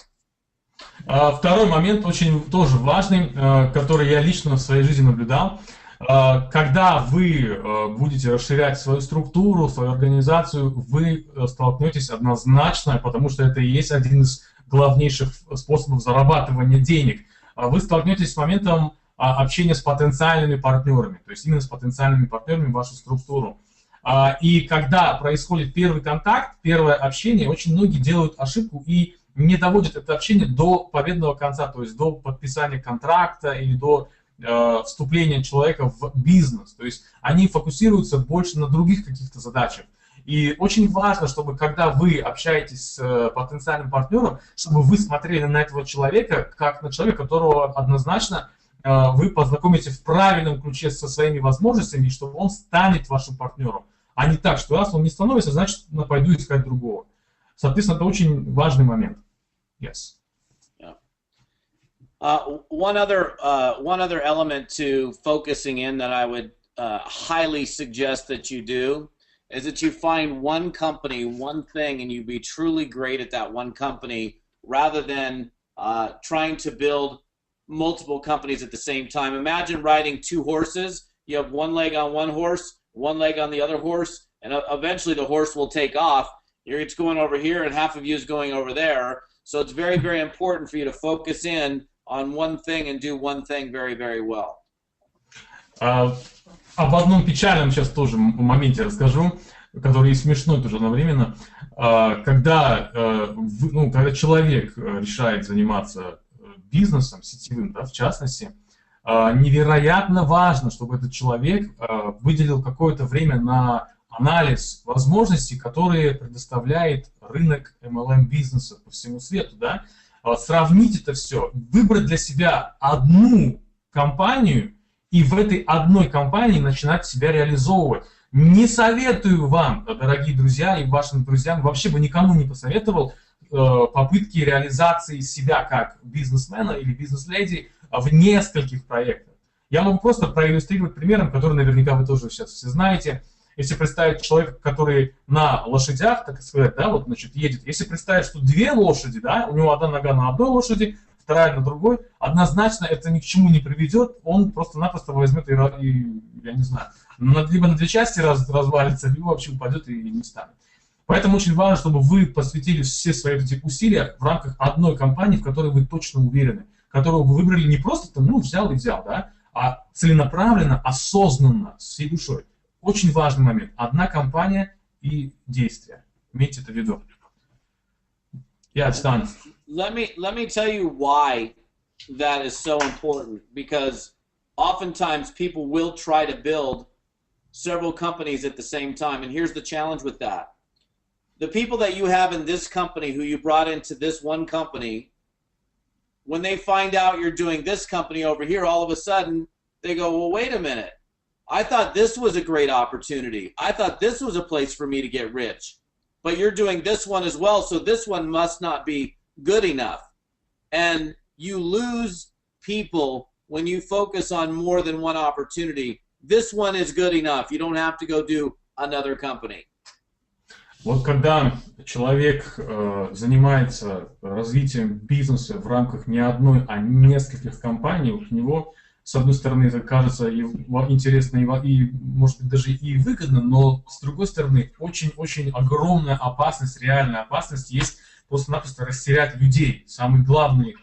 Второй момент, очень тоже важный, который я лично в своей жизни наблюдал. Когда вы будете расширять свою структуру, свою организацию, вы столкнетесь однозначно, потому что это и есть один из главнейших способов зарабатывания денег. Вы столкнетесь с моментом общения с потенциальными партнерами, то есть именно с потенциальными партнерами в вашу структуру. И когда происходит первый контакт, первое общение, очень многие делают ошибку и не доводят это общение до победного конца, то есть до подписания контракта или до вступления человека в бизнес. То есть они фокусируются больше на других каких-то задачах. И очень важно, чтобы когда вы общаетесь с потенциальным партнером, чтобы вы смотрели на этого человека, как на человека, которого однозначно вы познакомите в правильном ключе со своими возможностями, и чтобы он станет вашим партнером. А не так, что раз он не становится, значит, пойду искать другого. Соответственно, это очень важный момент. Yes. One other element to focusing in that I would highly suggest that you do is that you find one company, one thing, and you be truly great at that one company rather than trying to build multiple companies at the same time. Imagine riding two horses. You have one leg on one horse, one leg on the other horse, and eventually the horse will take off. It's going over here and half of you is going over there. So it's very, very important for you to focus in on one thing and do one thing very, very well. Об одном печальном сейчас тоже моменте расскажу, который и смешной тоже одновременно. Когда человек решает заниматься бизнесом сетевым, да, в частности, невероятно важно, чтобы этот человек выделил какое-то время на анализ возможностей, которые предоставляет рынок MLM-бизнеса по всему свету. Да? Сравнить это все, выбрать для себя одну компанию и в этой одной компании начинать себя реализовывать. Не советую вам, дорогие друзья, и вашим друзьям, вообще бы никому не посоветовал попытки реализации себя как бизнесмена или бизнес-леди в нескольких проектах. Я могу просто проиллюстрировать примером, который наверняка вы тоже сейчас все знаете. Если представить человека, который на лошадях, так сказать, да, вот, значит, едет. Если представить, что две лошади, да, у него одна нога на одной лошади, вторая на другой, однозначно это ни к чему не приведет, он просто-напросто возьмет и, я не знаю, либо на две части развалится, либо вообще упадет и не станет. Поэтому очень важно, чтобы вы посвятили все свои эти усилия в рамках одной компании, в которой вы точно уверены, которую вы выбрали не просто там, взял и взял, да, а целенаправленно, осознанно, с всей душой. Очень важный момент. Одна компания и действия. Имейте это в виду. Yeah, it's done. Let me tell you why that is so important, because oftentimes people will try to build several companies at the same time, and here's the challenge with that. The people that you have in this company who you brought into this one company, when they find out you're doing this company over here, all of a sudden they go, well, wait a minute. I thought this was a great opportunity. I thought this was a place for me to get rich. But you're doing this one as well, so this one must not be good enough. And you lose people when you focus on more than one opportunity. This one is good enough. You don't have to go do another company. Вот когда человек занимается развитием бизнеса в рамках не одной, а нескольких компаний, у него, с одной стороны, это кажется и интересно, и может быть даже и выгодно, но с другой стороны, очень-очень огромная опасность, реальная опасность есть просто-напросто растерять людей, самый главный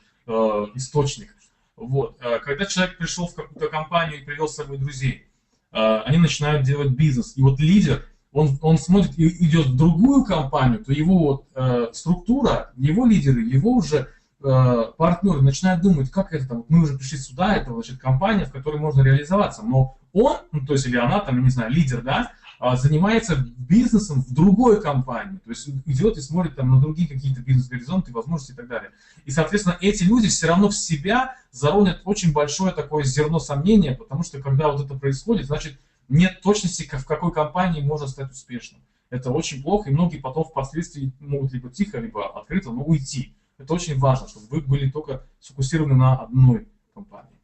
источник. Вот. Когда человек пришел в какую-то компанию и привел с собой друзей, они начинают делать бизнес, и вот лидер, он смотрит и идет в другую компанию, то его структура, его лидеры, его уже партнеры начинают думать, как это там, мы уже пришли сюда, это значит компания, в которой можно реализоваться, но он, то есть или она, там, я не знаю, лидер, да, занимается бизнесом в другой компании, то есть идет и смотрит там на другие какие-то бизнес-горизонты, возможности и так далее. И, соответственно, эти люди все равно в себя заронят очень большое такое зерно сомнения, потому что когда вот это происходит, значит, нет точности, в какой компании можно стать успешным. Это очень плохо, и многие потом впоследствии могут либо тихо, либо открыто, но уйти. Это очень важно, чтобы вы были только сфокусированы на одной компании.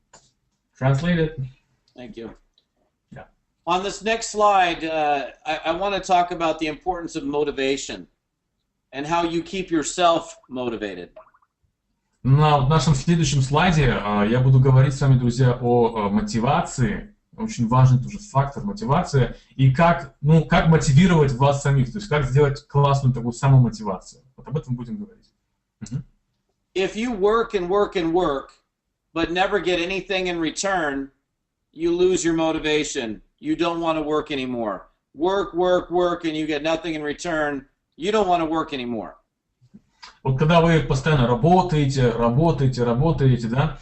Translated. Thank you. Yeah. On this next slide, I want to talk about the importance of motivation and how you keep yourself motivated. На нашем следующем слайде я буду говорить с вами, друзья, о мотивации, очень важный тоже фактор мотивация, и как мотивировать вас самих, то есть как сделать классную такую самомотивацию. Вот об этом будем говорить. If you work and work and work, but never get anything in return, you lose your motivation. You don't want to work anymore. Work, work, work, and you get nothing in return. You don't want to work anymore. Вот когда вы постоянно работаете, да,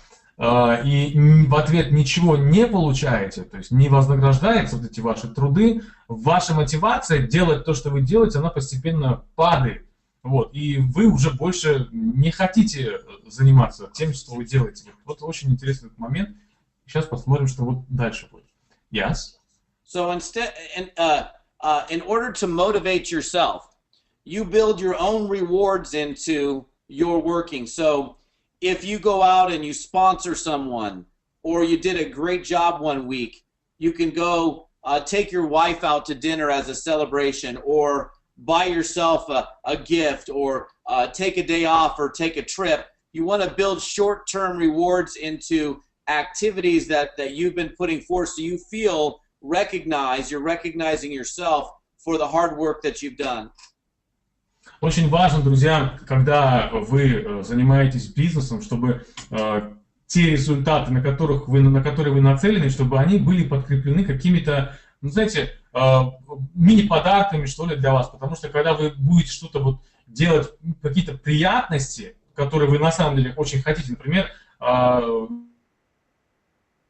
и в ответ ничего не получаете, то есть не вознаграждаются вот эти ваши труды, ваша мотивация делать то, что вы делаете, она постепенно падает. Вот, и вы уже больше не хотите заниматься тем, что вы делаете. Вот очень интересный момент. Сейчас посмотрим, что вот дальше будет. Yes? So in order to motivate yourself, you build your own rewards into your working. So if you go out and you sponsor someone, or you did a great job one week, you can go take your wife out to dinner as a celebration, or buy yourself a gift, or take a day off, or take a trip. You want to build short-term rewards into activities that you've been putting forth, so you feel recognized, you're recognizing yourself for the hard work that you've done. Очень важно, друзья, когда вы занимаетесь бизнесом, чтобы те результаты, на которые вы нацелены, чтобы они были подкреплены какими-то, ну, знаете, мини-подарками, что ли, для вас. Потому что когда вы будете что-то вот делать, какие-то приятности, которые вы на самом деле очень хотите, например,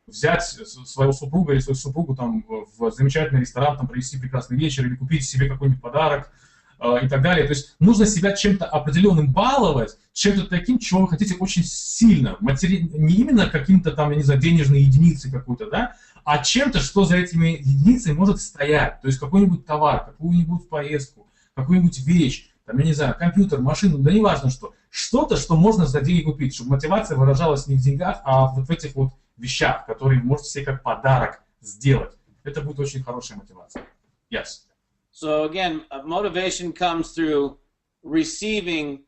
взять своего супруга или свою супругу там в замечательный ресторан, там провести прекрасный вечер или купить себе какой-нибудь подарок и так далее. То есть нужно себя чем-то определенным баловать, чем-то таким, чего вы хотите очень сильно. Не именно каким-то там, я не знаю, денежной единицей какой-то, да, а чем-то, что за этими единицами может стоять. То есть какой-нибудь товар, какую-нибудь поездку, какую-нибудь вещь, там, я не знаю, компьютер, машину, да неважно что. Что-то, что можно за деньги купить, чтобы мотивация выражалась не в деньгах, а вот в этих вот вещах, которые вы можете себе как подарок сделать. Это будет очень хорошая мотивация. Yes. So again, motivation comes through receiving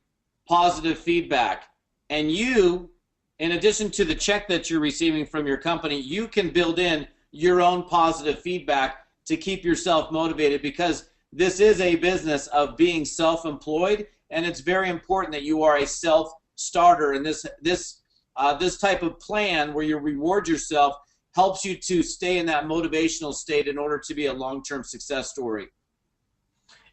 positive feedback. And you, in addition to the check that you're receiving from your company, you can build in your own positive feedback to keep yourself motivated, because this is a business of being self-employed, and it's very important that you are a self-starter. And this type of plan where you reward yourself helps you to stay in that motivational state in order to be a long-term success story.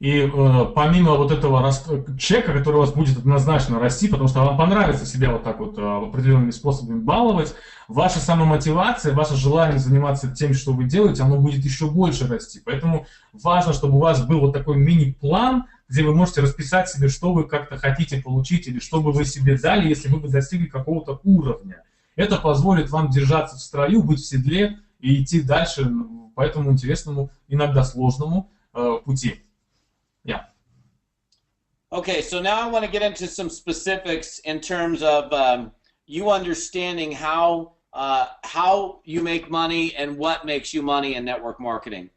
И помимо вот этого чека, который у вас будет однозначно расти, потому что вам понравится себя вот так вот определенными способами баловать, ваша самомотивация, ваше желание заниматься тем, что вы делаете, оно будет еще больше расти. Поэтому важно, чтобы у вас был вот такой мини-план, где вы можете расписать себе, что вы как-то хотите получить или что бы вы себе дали, если вы бы достигли какого-то уровня. Это позволит вам держаться в строю, быть в седле и идти дальше по этому интересному, иногда сложному пути. Yeah. Okay, so now I want to get into some specifics in terms of you understanding how you make money and what makes you money in network marketing.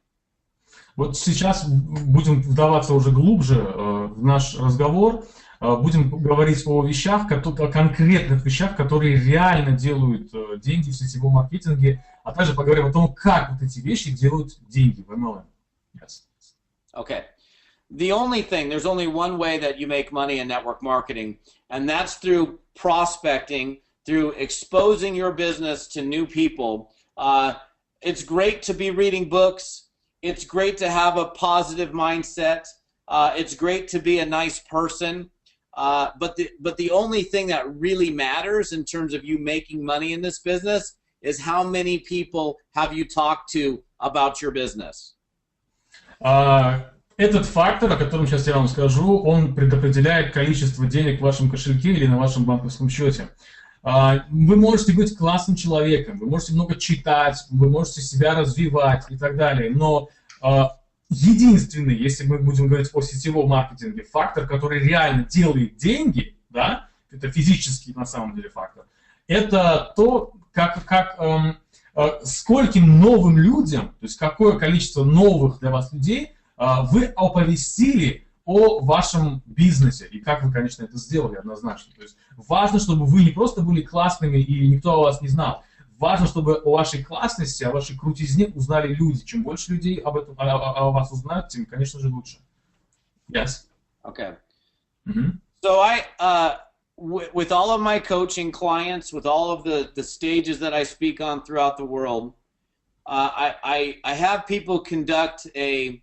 Вот сейчас будем вдаваться уже глубже в наш разговор. Будем говорить о вещах, о конкретных вещах, которые реально делают деньги в сетевом маркетинге, а также поговорим о том, как вот эти вещи делают деньги в MLM. Yes. Okay. There's only one way that you make money in network marketing, and that's through prospecting, through exposing your business to new people. It's great to be reading books. It's great to have a positive mindset. It's great to be a nice person. But the only thing that really matters in terms of you making money in this business is how many people have you talked to about your business. Этот фактор, о котором сейчас я вам скажу, он предопределяет количество денег в вашем кошельке или на вашем банковском счете. Вы можете быть классным человеком, вы можете много читать, вы можете себя развивать и так далее, но единственный, если мы будем говорить о сетевом маркетинге, фактор, который реально делает деньги, да, это физический на самом деле фактор, это то, скольким новым людям, то есть какое количество новых для вас людей вы оповестили о вашем бизнесе, и как вы, конечно, это сделали однозначно. То есть важно, чтобы вы не просто были классными и никто о вас не знал. важно, чтобы о вашей классности, о вашей крутизне узнали люди. Чем больше людей об этом, о вас узнают, тем, конечно же, лучше. Yes. Okay. Mm-hmm. So with all of my coaching clients, with all of the stages that I speak on throughout the world, I have people conduct a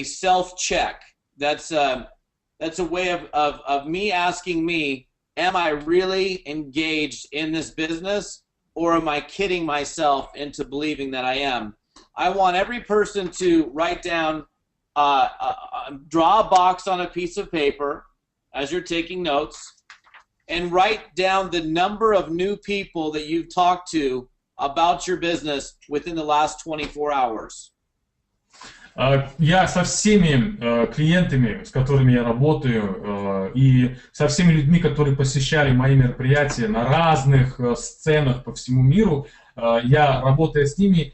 self-check. That's a way of me asking me, am I really engaged in this business, or am I kidding myself into believing that I am? I want every person to write down, draw a box on a piece of paper as you're taking notes, and write down the number of new people that you've talked to about your business within the last 24 hours. Я со всеми клиентами, с которыми я работаю, и со всеми людьми, которые посещали мои мероприятия на разных сценах по всему миру, я, работая с ними,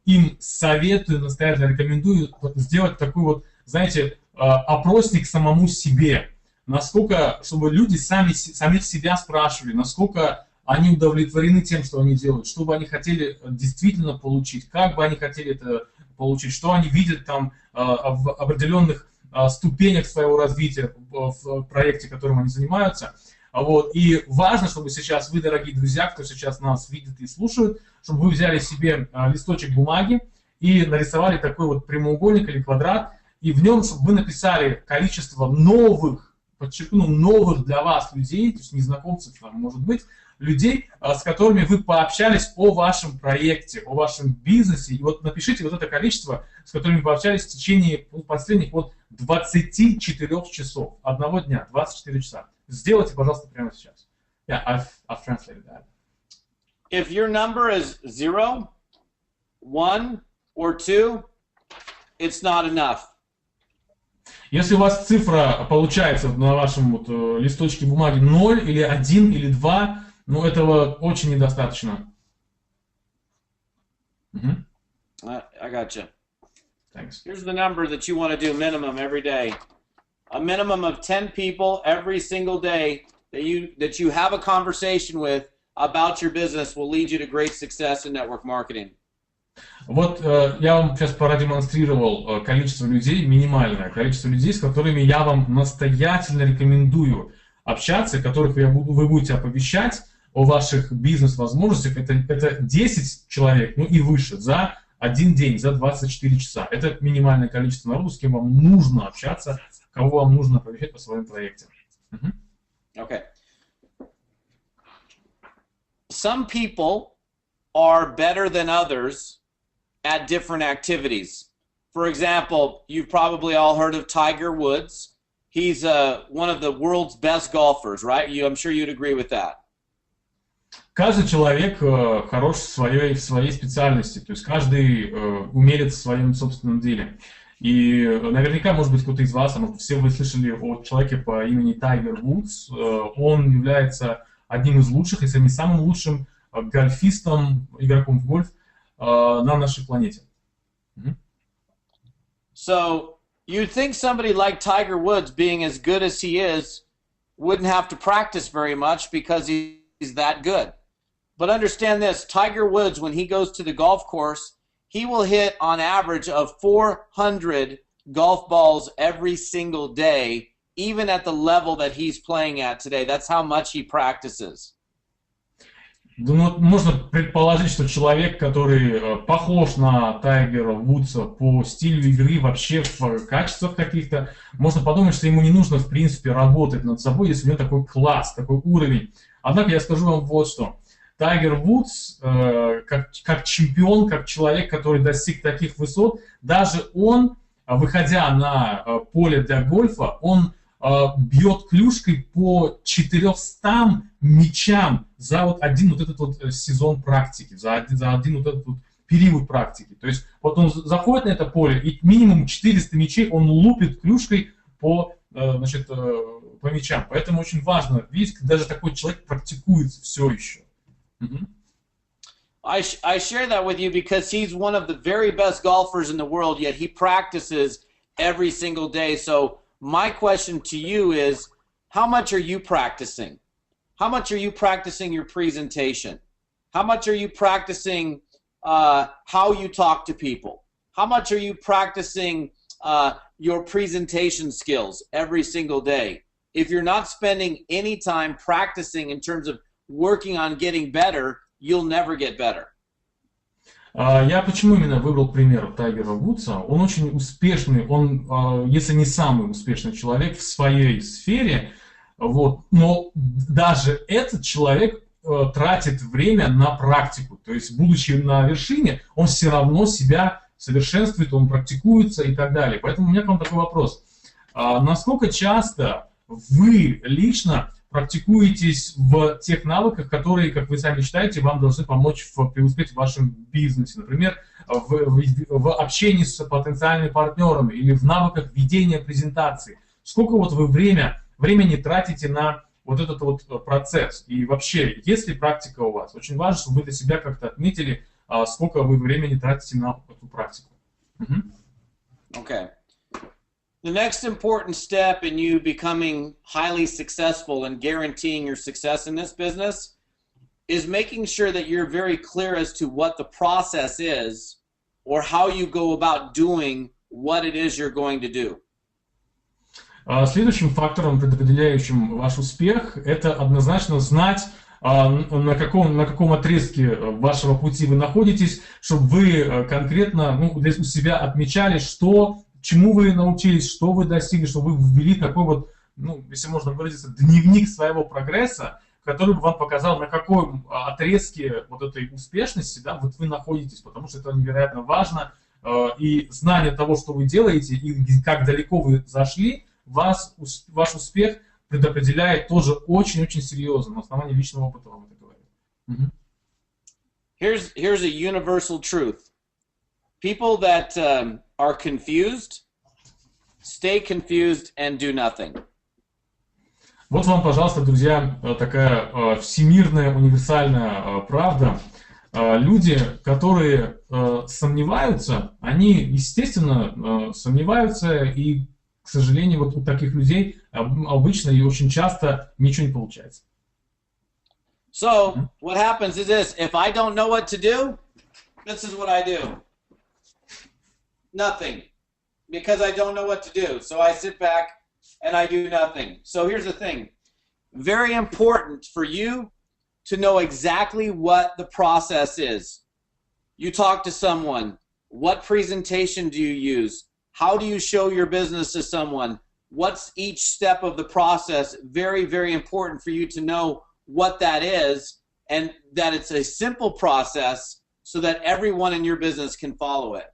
им советую, настоятельно рекомендую сделать такой вот, знаете, опросник самому себе. Насколько, чтобы люди сами себя спрашивали, насколько они удовлетворены тем, что они делают, что бы они хотели действительно получить, как бы они хотели это получить, что они видят там в определенных ступенях своего развития в проекте, которым они занимаются. Вот. И важно, чтобы сейчас вы, дорогие друзья, кто сейчас нас видит и слушает, чтобы вы взяли себе листочек бумаги и нарисовали такой вот прямоугольник или квадрат, и в нем, чтобы вы написали количество новых, подчеркну, новых для вас людей, то есть незнакомцев, там, может быть, людей, с которыми вы пообщались о вашем проекте, о вашем бизнесе. И вот напишите вот это количество, с которыми вы пообщались в течение последних вот 24 часов. Одного дня, 24 часа. Сделайте, пожалуйста, прямо сейчас. Yeah, I've translated that. If your number is 0, 1, or 2, it's not enough. Если у вас цифра получается на вашем вот листочке бумаги 0, или 1, или 2, ну, этого очень недостаточно. I gotcha. Thanks. Here's the number that you want to do minimum every day. A minimum of 10 people every single day that you have a conversation with about your business will lead you to great success in network marketing. Вот я вам сейчас продемонстрировал количество людей, минимальное количество людей, с которыми я вам настоятельно рекомендую общаться, которых вы будете оповещать о ваших бизнес-возможностях. Это 10 человек, ну и выше, за один день, за 24 часа. Это минимальное количество народу, с кем вам нужно общаться, кого вам нужно оповещать по своим проектам. Okay. Some people are better than others at different activities. For example, you've probably all heard of Tiger Woods. He's one of the world's best golfers, right? I'm sure you'd agree with that. Каждый человек хорош в своей специальности, то есть каждый умелец в своем собственном деле. И наверняка, может быть, кто-то из вас, а может, все вы слышали о человеке по имени Тайгер Вудс. Он является одним из лучших, если не самым лучшим гольфистом, игроком в гольф на нашей планете. So, you'd think somebody like Tiger Woods, being as good as he is, wouldn't have to practice very much because he's that good. But understand this, Tiger Woods, when he goes to the golf course, he will hit on average of 400 golf balls every single day, even at the level that he's playing at today. That's how much he practices. Ну, можно предположить, что человек, который похож на Тайгера Вудса по стилю игры, вообще в качествах каких-то, можно подумать, что ему не нужно, в принципе, работать над собой, если у него такой класс, такой уровень. Однако я скажу вам вот что. Тайгер Вудс, как чемпион, как человек, который достиг таких высот, даже он, выходя на поле для гольфа, он бьет клюшкой по 400 мячам за вот один вот этот вот сезон практики, за один вот этот вот период практики. То есть вот он заходит на это поле, и минимум 400 мячей он лупит клюшкой по мячам. Поэтому очень важно видеть, даже такой человек практикуется все еще. I share that with you because he's one of the very best golfers in the world, yet he practices every single day. So my question to you is, how much are you practicing? How much are you practicing your presentation? How much are you practicing how you talk to people? How much are you practicing your presentation skills every single day? If you're not spending any time practicing in terms of working on getting better, you'll never get better. Я почему именно выбрал пример Тайгера Вудса? Он очень успешный, он, если не самый успешный человек в своей сфере, вот, но даже этот человек тратит время на практику. То есть, будучи на вершине, он все равно себя совершенствует, он практикуется и так далее. Поэтому у меня к вам такой вопрос. Насколько часто вы лично практикуетесь в тех навыках, которые, как вы сами считаете, вам должны помочь преуспеть в вашем бизнесе? Например, в общении с потенциальными партнерами или в навыках ведения презентации. Сколько вот вы времени тратите на вот этот вот процесс? И вообще, есть ли практика у вас? Очень важно, чтобы вы для себя как-то отметили, сколько вы времени тратите на эту практику. Okay. The next important step in you becoming highly successful and guaranteeing your success in this business is making sure that you're very clear as to what the process is or how you go about doing what it is you're going to do. Следующим фактором, предопределяющим ваш успех, это однозначно знать, на каком отрезке вашего пути вы находитесь, чтобы вы конкретно у себя отмечали, чему вы научились, что вы достигли, чтобы вы ввели такой вот, если можно выразиться, дневник своего прогресса, который бы вам показал, на каком отрезке вот этой успешности, да, вот вы находитесь, потому что это невероятно важно, и знание того, что вы делаете, и как далеко вы зашли, ваш успех предопределяет тоже очень-очень серьезно, на основании личного опыта вам это говорю. Here's a universal truth. People that are confused, stay confused and do nothing. Вот вам, пожалуйста, друзья, такая всемирная универсальная правда. Люди, которые сомневаются, они, естественно, сомневаются, и, к сожалению, вот у таких людей обычно и очень часто ничего не получается. So, what happens is this: if I don't know what to do, this is what I do. Nothing, because I don't know what to do. So I sit back and I do nothing. So here's the thing. Very important for you to know exactly what the process is. You talk to someone. What presentation do you use? How do you show your business to someone? What's each step of the process? Very, very important for you to know what that is and that it's a simple process so that everyone in your business can follow it.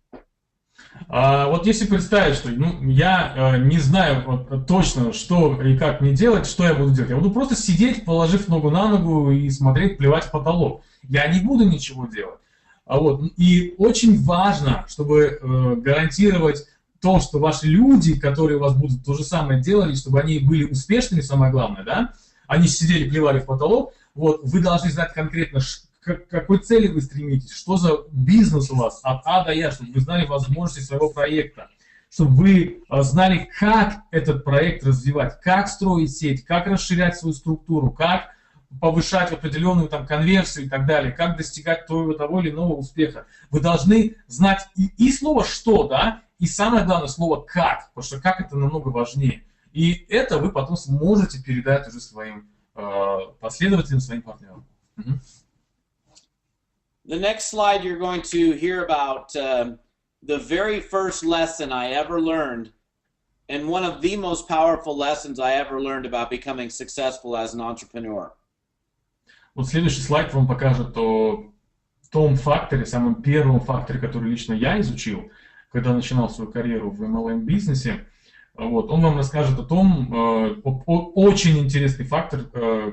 Вот если представить, что я не знаю точно, что и как мне делать, что я буду делать. Я буду просто сидеть, положив ногу на ногу и смотреть, плевать в потолок. Я не буду ничего делать. И очень важно, чтобы гарантировать то, что ваши люди, которые у вас будут то же самое делали, чтобы они были успешными, самое главное, да? Они сидели, плевали в потолок. Вы должны знать конкретно, к какой цели вы стремитесь, что за бизнес у вас от А до Я, чтобы вы знали возможности своего проекта, чтобы вы знали, как этот проект развивать, как строить сеть, как расширять свою структуру, как повышать определенную конверсию и так далее, как достигать того или иного успеха. Вы должны знать и слово «что», да, и самое главное слово «как», потому что «как» это намного важнее. И это вы потом сможете передать уже своим последователям, своим партнерам. The next slide you're going to hear about the very first lesson I ever learned and one of the most powerful lessons I ever learned about becoming successful as an entrepreneur. Вот следующий слайд вам покажет о том факторе, самом первом факторе, который лично я изучил, когда начинал свою карьеру в MLM-бизнесе. Он вам расскажет о том, очень интересный фактор,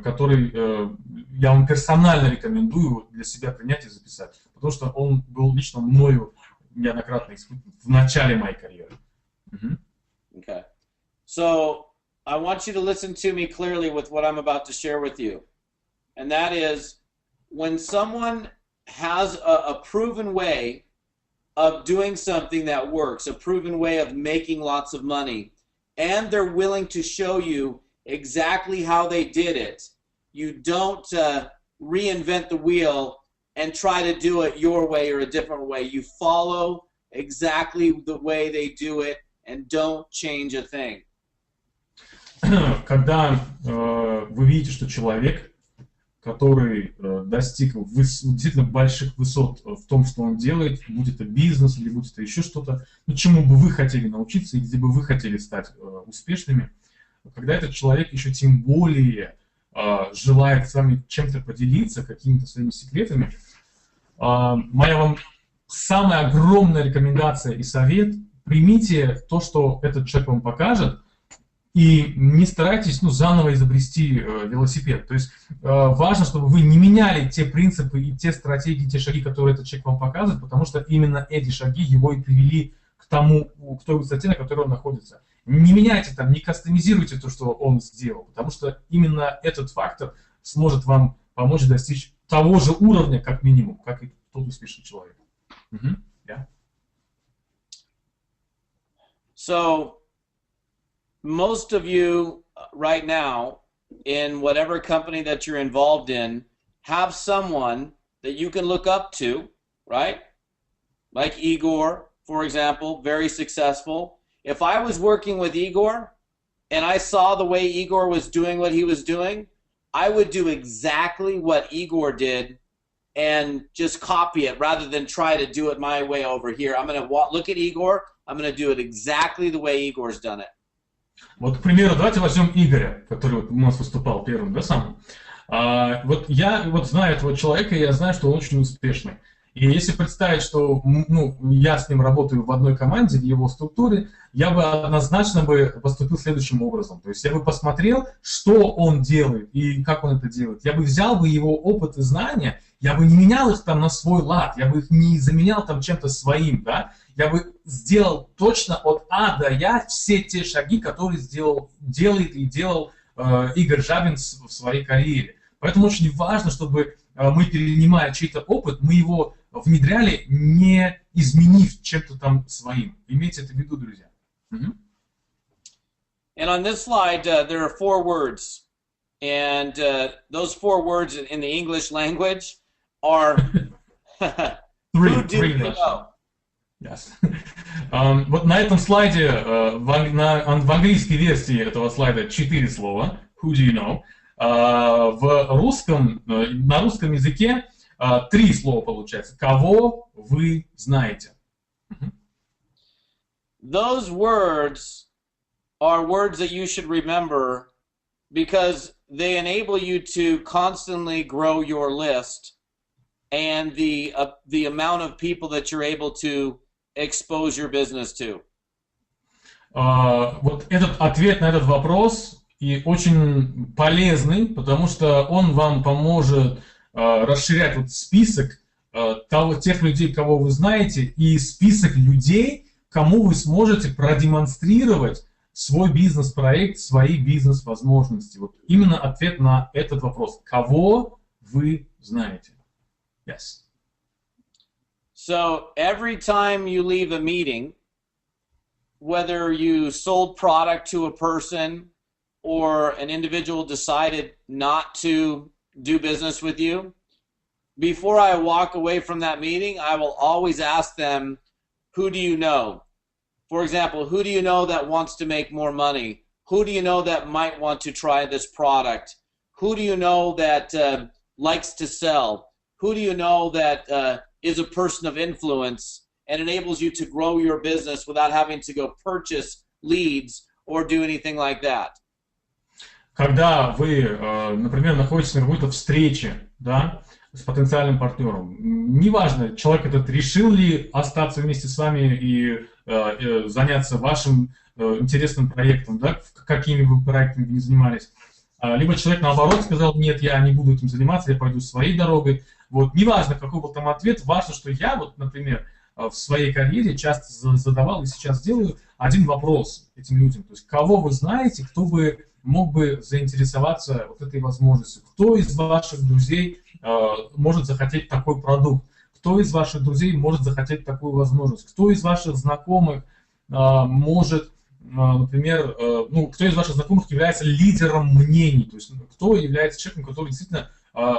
который я вам персонально рекомендую для себя принять и записать, потому что он был лично мною неоднократно испытан в начале моей карьеры. Okay. So, I want you to listen to me clearly with what I'm about to share with you. And that is, when someone has a proven way of doing something that works, a proven way of making lots of money, and they're willing to show you exactly how they did it, you don't reinvent the wheel and try to do it your way or a different way. You follow exactly the way they do it and don't change a thing. Когда вы видите, что человек, который достиг действительно больших высот в том, что он делает, будь это бизнес или будь это еще что-то, ну, чему бы вы хотели научиться и где бы вы хотели стать успешными, когда этот человек еще тем более желает с вами чем-то поделиться, какими-то своими секретами, моя вам самая огромная рекомендация и совет: примите то, что этот человек вам покажет, и не старайтесь заново изобрести велосипед. То есть важно, чтобы вы не меняли те принципы и те стратегии, те шаги, которые этот человек вам показывает, потому что именно эти шаги его и привели к той высоте, на которой он находится. Не меняйте там, не кастомизируйте то, что он сделал, потому что именно этот фактор сможет вам помочь достичь того же уровня, как минимум, как и тот успешный человек. Yeah. So, most of you right now, in whatever company that you're involved in, have someone that you can look up to, right? Like Igor, for example, very successful. If I was working with Igor and I saw the way Igor was doing what he was doing, I would do exactly what Igor did and just copy it rather than try to do it my way over here. I'm going to look at Igor, I'm going to do it exactly the way Igor's done it. Вот, к примеру, давайте возьмем Игоря, который у нас выступал первым, да, сам. Вот я знаю этого человека, и я знаю, что он очень успешный. И если представить, что я с ним работаю в одной команде, в его структуре, я бы однозначно поступил следующим образом. То есть я бы посмотрел, что он делает и как он это делает. Я бы взял бы его опыт и знания, я бы не менял их там на свой лад, я бы их не заменял там чем-то своим, да. Я бы сделал точно от А до Я все те шаги, которые делает и делал Игорь Жабин в своей карьере. Поэтому очень важно, чтобы мы, перенимая чей-то опыт, мы его внедряли, не изменив чем-то там своим. Имейте это в виду, друзья. And on this slide, there are 4 words. And those 4 words in the English language are who do you know? Yes. Вот на этом слайде, в английской версии этого слайда 4 слова. Who do you know? На русском языке 3 слова получается. Кого вы знаете? Those words are words that you should remember because they enable you to constantly grow your list and the amount of people that you're able to expose your business to. Вот этот ответ на этот вопрос и очень полезный, потому что он вам поможет расширять вот список тех людей, кого вы знаете, и список людей, кому вы сможете продемонстрировать свой бизнес-проект, свои бизнес-возможности. Вот именно ответ на этот вопрос. Кого вы знаете? Yes. So every time you leave a meeting, whether you sold product to a person or an individual decided not to do business with you, before I walk away from that meeting, I will always ask them, who do you know? For example, who do you know that wants to make more money? Who do you know that might want to try this product? Who do you know that likes to sell? Who do you know that is a person of influence and enables you to grow your business without having to go purchase leads or do anything like that? Когда вы, например, находитесь на какой-то встрече, да, с потенциальным партнером, неважно, человек этот решил ли остаться вместе с вами и заняться вашим интересным проектом, да, какими бы проектами вы ни занимались, либо человек наоборот сказал, нет, я не буду этим заниматься, я пойду своей дорогой. Вот, неважно, какой был там ответ, важно, что я, вот, например, в своей карьере часто задавал и сейчас делаю один вопрос этим людям. То есть, кого вы знаете, кто бы мог бы заинтересоваться вот этой возможностью? Кто из ваших друзей может захотеть такой продукт? Кто из ваших друзей может захотеть такую возможность? Кто из ваших знакомых может, например, кто из ваших знакомых является лидером мнений? То есть, кто является человеком, который действительно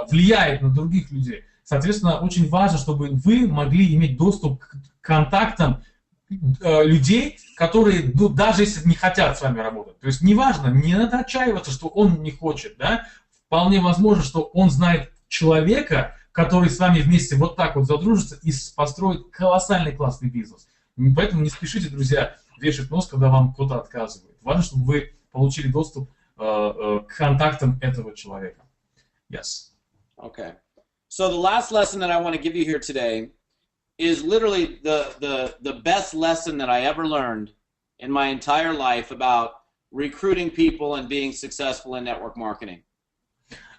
влияет на других людей? Соответственно, очень важно, чтобы вы могли иметь доступ к контактам людей, которые, ну, даже если не хотят с вами работать. То есть неважно, не надо отчаиваться, что он не хочет, да? Вполне возможно, что он знает человека, который с вами вместе вот так вот задружится и построит колоссальный классный бизнес. Поэтому не спешите, друзья, вешать нос, когда вам кто-то отказывает. Важно, чтобы вы получили доступ к контактам этого человека. Yes. Okay. So the last lesson that I want to give you here today is literally the best lesson that I ever learned in my entire life about recruiting people and being successful in network marketing.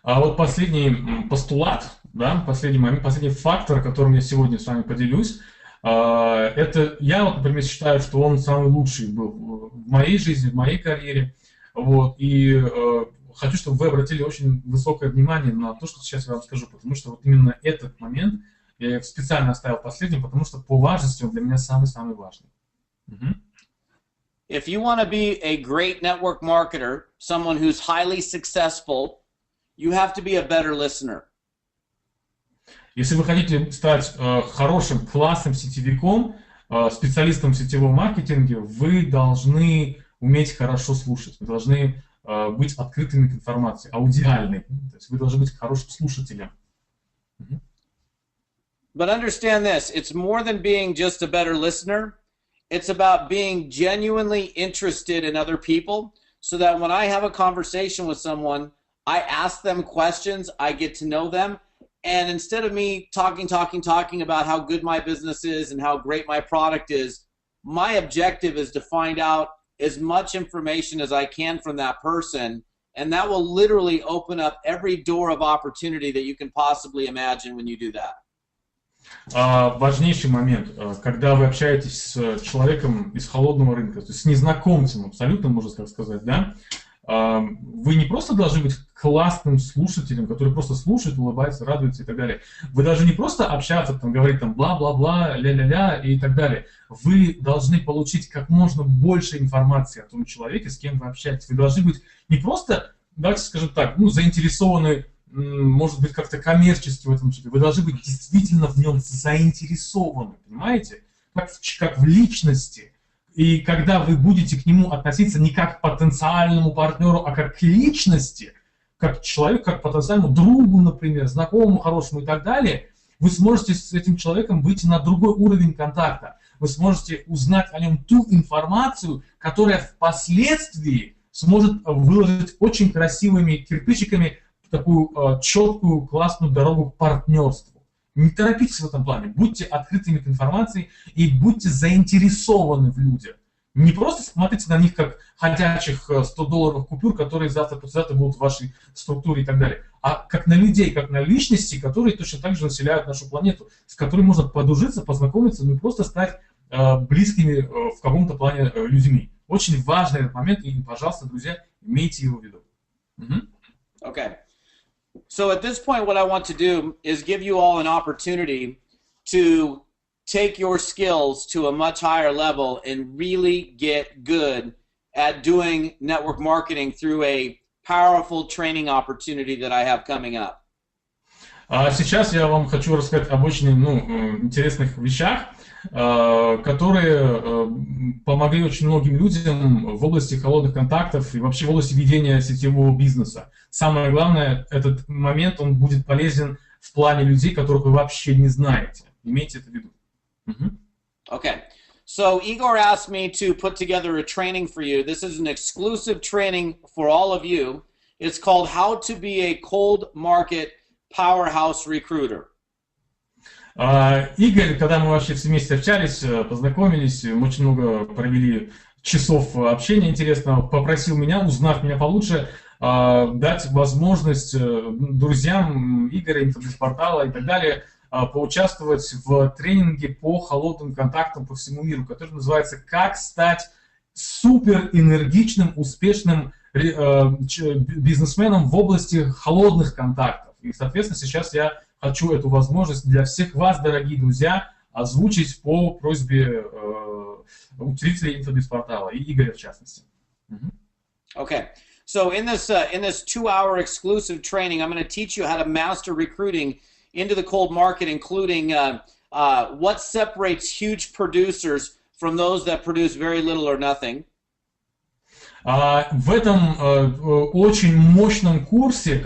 А вот последний постулат, да, последний момент, последний фактор, которым я сегодня с вами поделюсь, это я, вот, например, считаю, что он самый лучший был в моей жизни, в моей карьере. Вот, и хочу, чтобы вы обратили очень высокое внимание на то, что сейчас я вам скажу, потому что вот именно этот момент я специально оставил последним, потому что по важности он для меня самый-самый важный. If you want to be a great network marketer, someone who's highly successful, you have to be a better listener. Если вы хотите стать хорошим, классным сетевиком, специалистом в сетевом маркетинге, вы должны уметь хорошо слушать, вы должны быть открытыми к информации, аудиальной, то есть вы должны быть хорошим слушателем. But understand this, it's more than being just a better listener. It's about being genuinely interested in other people so that when I have a conversation with someone, I ask them questions, I get to know them, and instead of me talking about how good my business is and how great my product is, my objective is to find out as much information as I can from that person, and that will literally open up every door of opportunity that you can possibly imagine when you do that. Важнейший момент, когда вы общаетесь с человеком из холодного рынка, то есть с незнакомцем абсолютно, можно так сказать, да, вы не просто должны быть классным слушателем, который просто слушает, улыбается, радуется и так далее. Вы должны не просто общаться, там, говорить там бла-бла-бла, ля-ля-ля и так далее. Вы должны получить как можно больше информации о том человеке, с кем вы общаетесь. Вы должны быть не просто, давайте скажем так, ну, заинтересованы, может быть, как-то коммерчески в этом человеке. Вы должны быть действительно в нем заинтересованы, понимаете? Как в личности. И когда вы будете к нему относиться не как к потенциальному партнеру, а как к личности, как к человеку, как к потенциальному другу, например, знакомому, хорошему и так далее, вы сможете с этим человеком выйти на другой уровень контакта. Вы сможете узнать о нем ту информацию, которая впоследствии сможет выложить очень красивыми кирпичиками такую четкую, классную дорогу к партнерству. Не торопитесь в этом плане, будьте открытыми к информации и будьте заинтересованы в людях. Не просто смотрите на них как ходячих $100 купюр, которые завтра-послезавтра будут в вашей структуре и так далее, а как на людей, как на личности, которые точно так же населяют нашу планету, с которыми можно подружиться, познакомиться, не просто стать близкими в каком-то плане людьми. Очень важный этот момент, и, пожалуйста, друзья, имейте его в виду. Okay. So at this point, what I want to do is give you all an opportunity to take your skills to a much higher level and really get good at doing network marketing through a powerful training opportunity that I have coming up. Сейчас я вам хочу рассказать об очень интересных вещах, которые помогли очень многим людям в области холодных контактов и вообще в области ведения сетевого бизнеса. Самое главное, этот момент, он будет полезен в плане людей, которых вы вообще не знаете. Имейте это в виду. Okay. So Igor asked me to put together a training for you. This is an exclusive training for all of you. It's called How to be a Cold Market Powerhouse Recruiter. Игорь, когда мы вообще все вместе общались, познакомились, мы очень много провели часов общения интересного, попросил меня, узнав меня получше, дать возможность друзьям Игоря, Infobizportal и так далее, поучаствовать в тренинге по холодным контактам по всему миру, который называется «Как стать суперэнергичным, успешным бизнесменом в области холодных контактов». И, соответственно, сейчас я хочу эту возможность для всех вас, дорогие друзья, озвучить по просьбе учредителей Infobizportal и Игоря в частности. Okay. So in this 2-hour exclusive training, I'm going to teach you how to master recruiting into the cold market, including what separates huge producers from those that produce very little or nothing. В этом очень мощном курсе,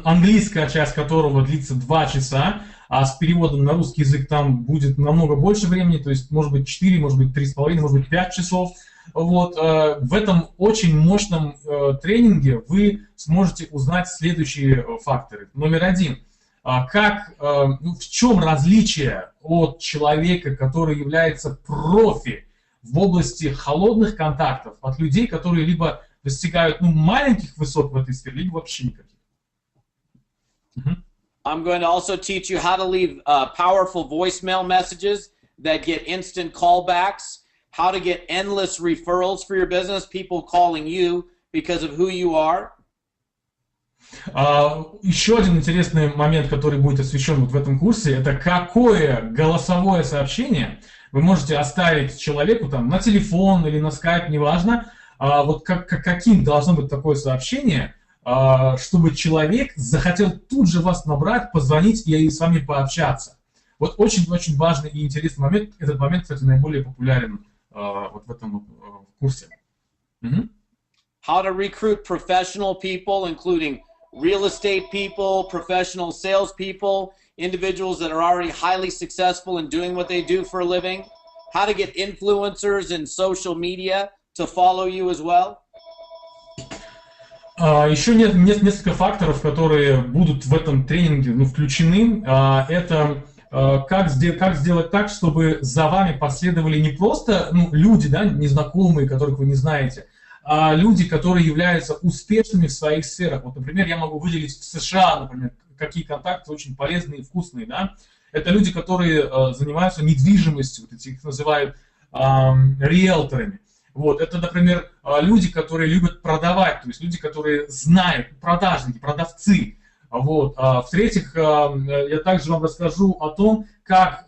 английская часть которого длится 2 часа, а с переводом на русский язык там будет намного больше времени, то есть может быть 4, может быть 3,5, может быть 5 часов. Вот, в этом очень мощном тренинге вы сможете узнать следующие факторы. Номер 1. В чем различие от человека, который является профи в области холодных контактов, от людей, которые либо достигают маленьких высот в этой сфере, либо вообще никаких. I'm going to also teach you how to leave powerful voicemail messages that get instant callbacks, how to get endless referrals for your business, people calling you because of who you are. Еще один интересный момент, который будет освещен в этом курсе, это какое голосовое сообщение вы можете оставить человеку на телефон или на скайп, неважно, каким должно быть такое сообщение, чтобы человек захотел тут же вас набрать, позвонить и с вами пообщаться. Вот очень-очень важный и интересный момент. Этот момент, кстати, наиболее популярен в этом курсе. How to recruit professional people, including real estate people, professional sales people, individuals that are already highly successful in doing what they do for a living, how to get influencers in social media to follow you as well. Еще несколько факторов, которые будут в этом тренинге включены. Это как сделать так, чтобы за вами последовали не просто люди, незнакомые, которых вы не знаете, а люди, которые являются успешными в своих сферах. Вот, например, я могу выделить в США, например, какие контакты очень полезные и вкусные. Это люди, которые занимаются недвижимостью, их называют риэлторами. Вот, это, например, люди, которые любят продавать, то есть люди, которые знают, продажники, продавцы. Вот. В-третьих, я также вам расскажу о том, как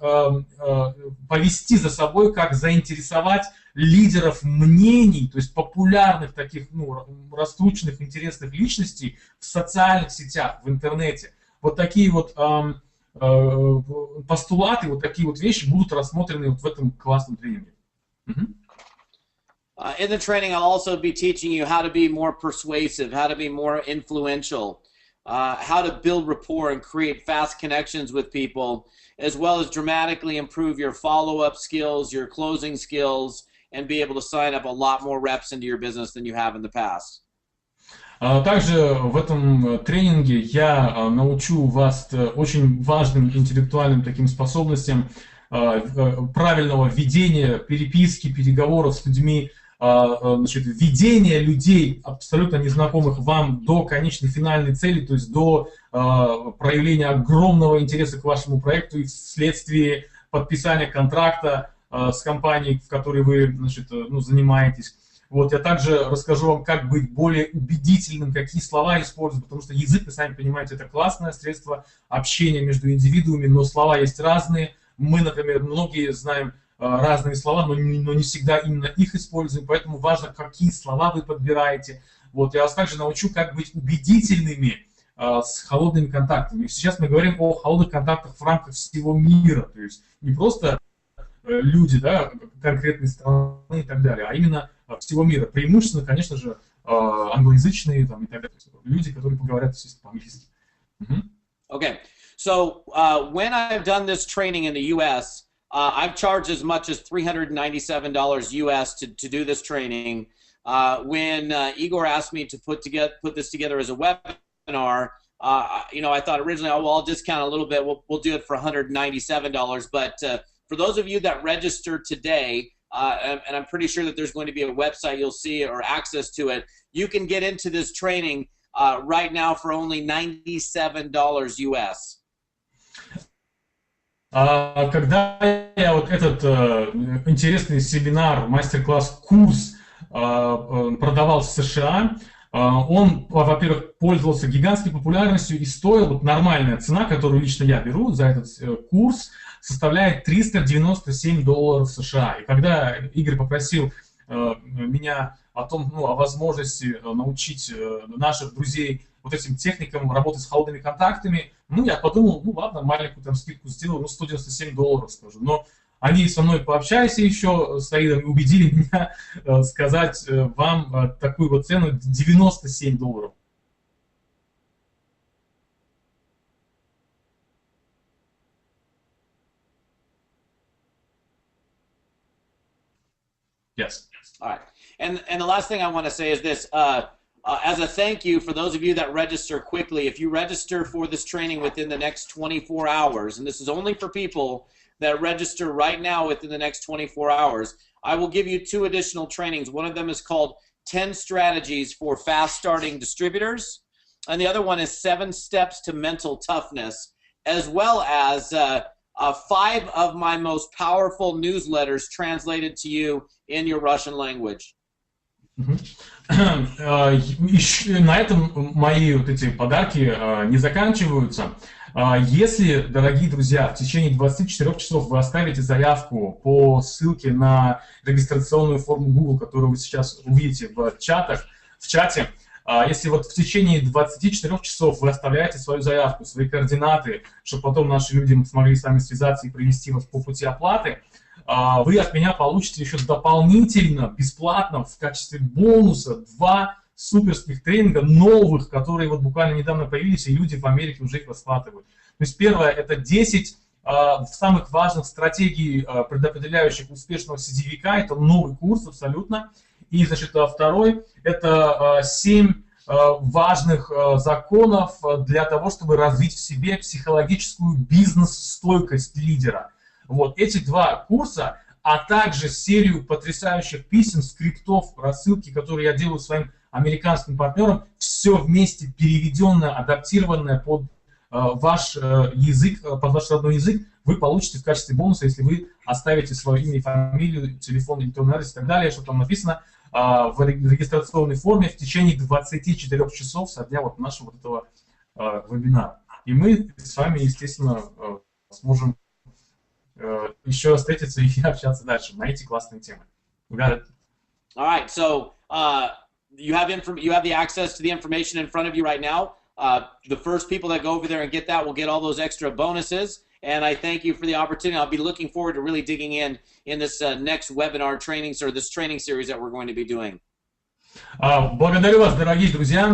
повести за собой, как заинтересовать лидеров мнений, то есть популярных таких раскрученных, интересных личностей в социальных сетях, в интернете. Вот такие вот постулаты, вот такие вот вещи будут рассмотрены в этом классном тренинге. In the training, I'll also be teaching you how to be more persuasive, how to be more influential, how to build rapport and create fast connections with people, as well as dramatically improve your follow-up skills, your closing skills, and be able to sign up a lot more reps into your business than you have in the past. Также в этом тренинге я научу вас очень важным интеллектуальным таким способностям правильного ведения, переписки, переговоров с людьми, ведения людей, абсолютно незнакомых вам, до конечной финальной цели, то есть до проявления огромного интереса к вашему проекту и вследствие подписания контракта с компанией, в которой вы занимаетесь. Вот, я также расскажу вам, как быть более убедительным, какие слова использовать, потому что язык, вы сами понимаете, это классное средство общения между индивидуумами, но слова есть разные. Мы, например, многие знаем разные слова, но не всегда именно их используем, поэтому важно, какие слова вы подбираете. Вот, я вас также научу, как быть убедительными с холодными контактами. И сейчас мы говорим о холодных контактах в рамках всего мира, то есть не просто люди, конкретной страны и так далее, а именно всего мира. Преимущественно, конечно же, англоязычные и так далее. Люди, которые говорят по-английски. Okay, so when I've done this training in the U.S., I've charged as much as $397 US to do this training. When Igor asked me to put this together as a webinar, I thought originally, I'll discount a little bit. We'll do it for $197. But for those of you that register today, and I'm pretty sure that there's going to be a website you'll see or access to it, you can get into this training right now for only $97 US. Когда я вот этот интересный семинар, мастер-класс, курс продавал в США, он, во-первых, пользовался гигантской популярностью и стоил, нормальная цена, которую лично я беру за этот курс, составляет $397 США. И когда Игорь попросил меня о возможности научить наших друзей вот этим техникам работы с холодными контактами, ну, я подумал, ну, ладно, маленькую там скидку сделаю, ну, $197, скажу. Но они со мной пообщались еще с Аидом и убедили меня сказать вам такую вот цену $97. Yes. All right. And the last thing I want to say is this. As a thank you for those of you that register quickly, if you register for this training within the next 24 hours, and this is only for people that register right now within the next 24 hours, I will give you 2 additional trainings. One of them is called 10 Strategies for Fast Starting Distributors, and the other one is 7 Steps to Mental Toughness, as well as 5 of my most powerful newsletters translated to you in your Russian language. На этом мои вот эти подарки не заканчиваются. Если, дорогие друзья, в течение 24 часов вы оставите заявку по ссылке на регистрационную форму Google, которую вы сейчас увидите в чате, если вот в течение 24 часов вы оставляете свою заявку, свои координаты, чтобы потом наши люди смогли с вами связаться и привести вас по пути оплаты, вы от меня получите еще дополнительно, бесплатно, в качестве бонуса 2 суперских тренинга новых, которые вот буквально недавно появились, и люди в Америке уже их расхватывают. То есть первое, это 10 самых важных стратегий, предопределяющих успешного сетевика, это новый курс абсолютно. И, значит, второй, это 7 важных законов для того, чтобы развить в себе психологическую бизнес-стойкость лидера. Вот эти 2 курса, а также серию потрясающих писем, скриптов, рассылки, которые я делаю своим американским партнерам, все вместе переведенное, адаптированное под ваш язык, под ваш родной язык, вы получите в качестве бонуса, если вы оставите свое имя и фамилию, телефон, электронный адрес и так далее, что там написано в регистрационной форме в течение 24 часов со дня вот нашего вот этого вебинара. И мы с вами, естественно, сможем еще встретиться и общаться дальше на эти классные темы. We got it. All right, so you have the access to the information in front of you right now. The first people that go over there and get that will get all those extra bonuses. And I thank you for the opportunity. I'll be looking forward to really digging in this next webinar training, or this training series that we're going to be doing. Благодарю вас, дорогие друзья.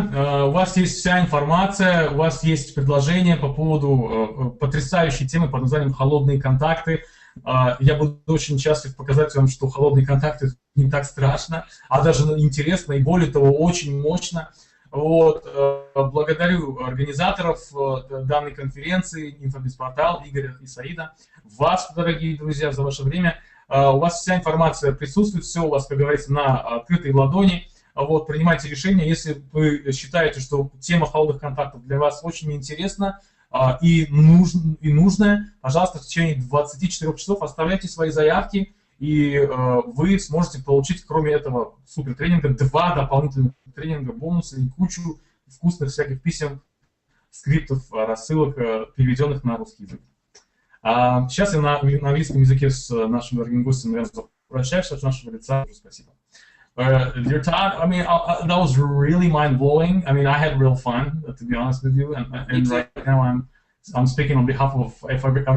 У вас есть вся информация, у вас есть предложения по поводу потрясающей темы под названием «Холодные контакты». Я буду очень счастлив показать вам, что холодные контакты не так страшно, а даже интересно и, более того, очень мощно. Вот. Благодарю организаторов данной конференции, Infobizportal, Игоря и Саида, вас, дорогие друзья, за ваше время. У вас вся информация присутствует, все у вас, как говорится, на открытой ладони. Вот, принимайте решение, если вы считаете, что тема холодных контактов для вас очень интересна и нужная, пожалуйста, в течение 24 часов оставляйте свои заявки, и вы сможете получить, кроме этого супертренинга, 2 дополнительных тренинга, бонусы и кучу вкусных всяких писем, скриптов, рассылок, переведенных на русский язык. Сейчас я на английском языке с нашим дорогим гостем, наверное, прощаюсь от нашего лица. Спасибо. Dear Todd, I mean, that was really mind-blowing. I mean, I had real fun, to be honest with you. And right now, I'm speaking on behalf of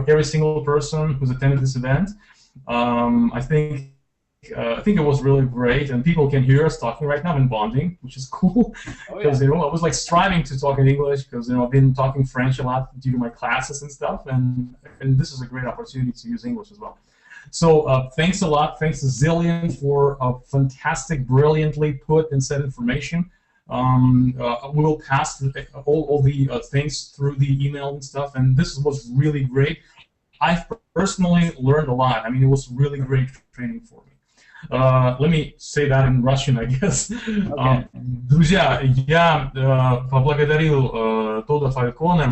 every single person who's attended this event. I think it was really great, and people can hear us talking right now and bonding, which is cool. Because you know, I was like striving to talk in English because I've been talking French a lot due to my classes and stuff, and this is a great opportunity to use English as well. So thanks a lot, thanks a zillion for fantastic, brilliantly put and said information. We'll pass all the things through the email and stuff, and this was really great. I've personally learned a lot. I mean, it was really great training for me. Let me say that in Russian, I guess. Okay. Друзья, я поблагодарил Тодда Фальконе,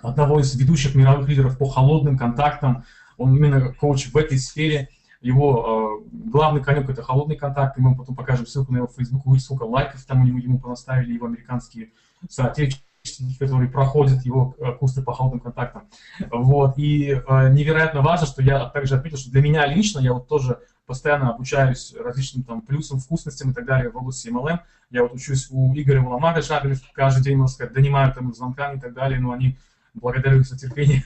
одного из ведущих мировых лидеров по холодным контактам. Он именно коуч в этой сфере. Его главный конек — это холодный контакт. И мы потом покажем ссылку на его Facebook. Увидите, сколько лайков там ему понаставили его американские соотечественники, которые проходят его курсы по холодным контактам. Вот. И невероятно важно, что я также отметил, что для меня лично, я вот тоже постоянно обучаюсь различным там плюсам, вкусностям и так далее в области MLM. Я вот учусь у Игоря Уламага Жабелев, каждый день, можно сказать, донимаю там звонками и так далее, но они, благодарю их за терпение,